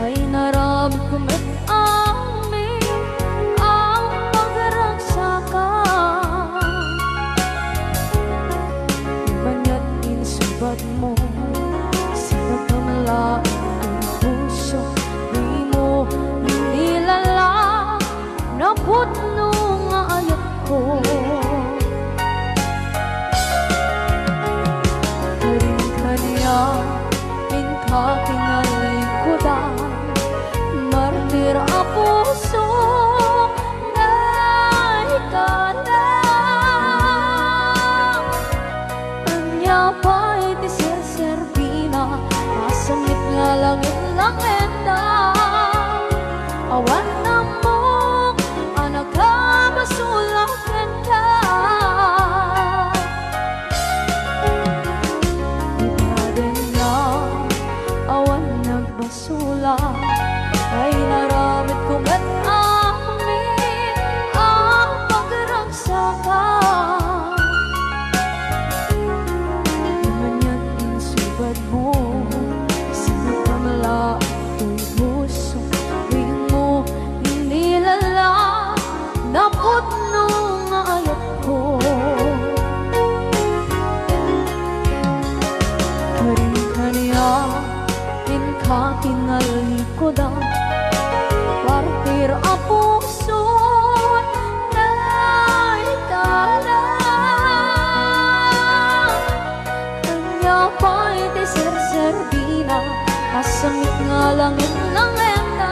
Ay naramit ko met amin ang pagragsakan. Manya't insubat mo, sinagkamala ang puso. Di mo nilala na putno nga ayat ko. langit-langit na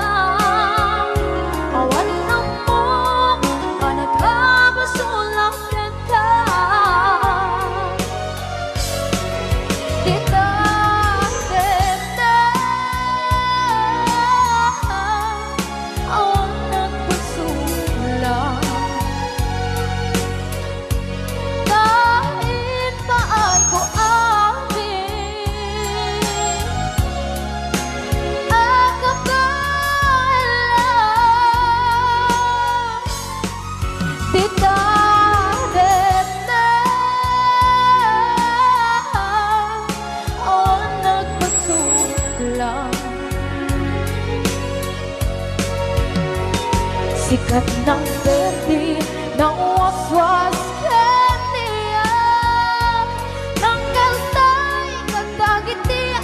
awan ng mo ka nagkabasulang ka kita tenda awan nagpasulang kahit paan ko sikat ng berde ng waswas kaniya ng kaltay kagdagitian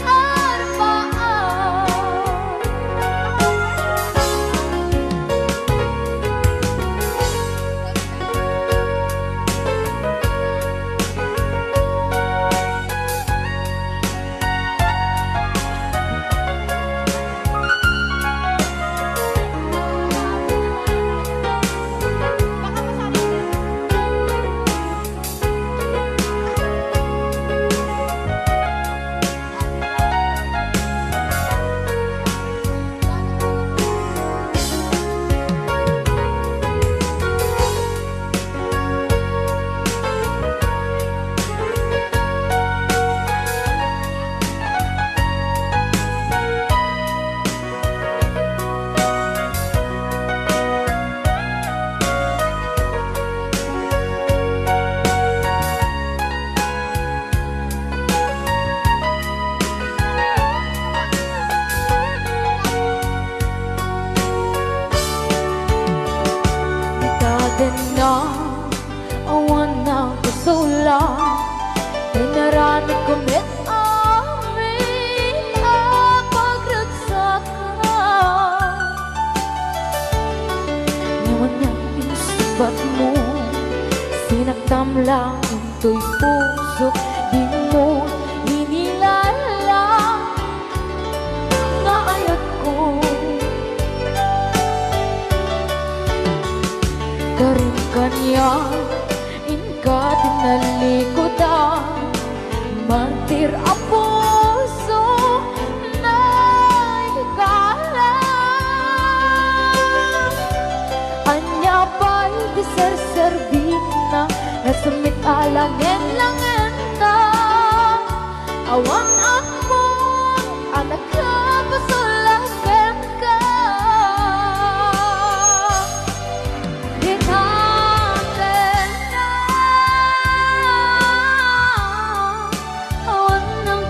na awan ng kusula pinarami kumit amin ang pagragsakan ngayon niyang pinasubat mo sinaktam lang into'y puso di mo hinilala nga ayat ko karin kanya inka tinalikodan mantir a puso na higala anya pa'y diserservina nasumit alangin-langin na awan ako anak ka pasulakan ka awan ng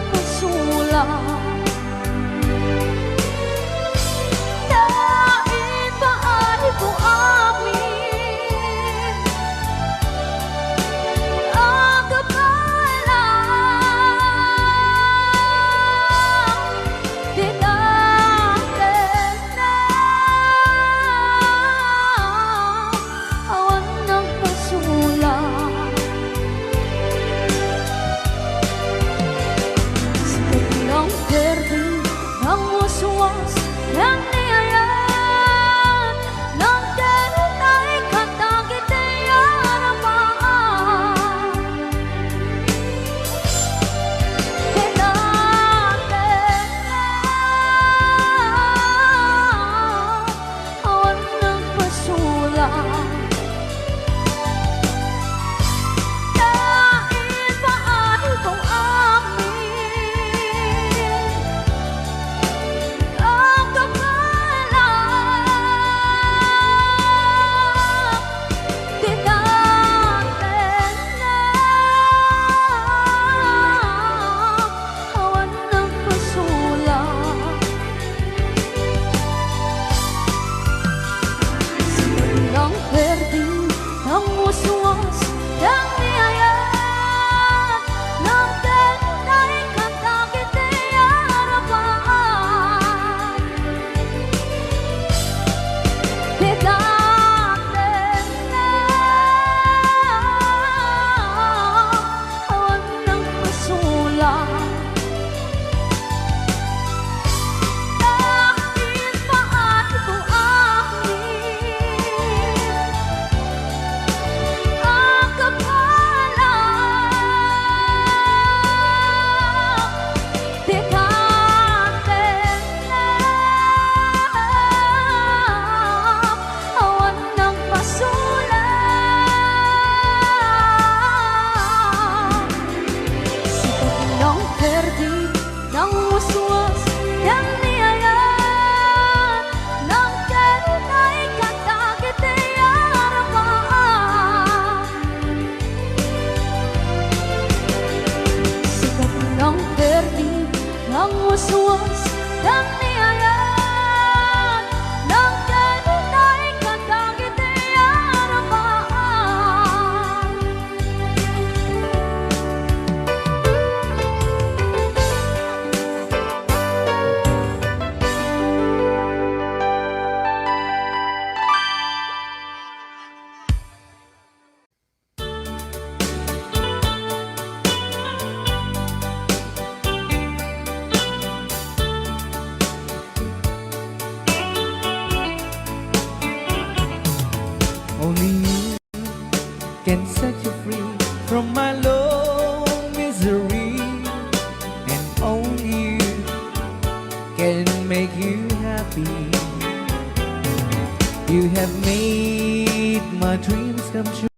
You have made my dreams come true.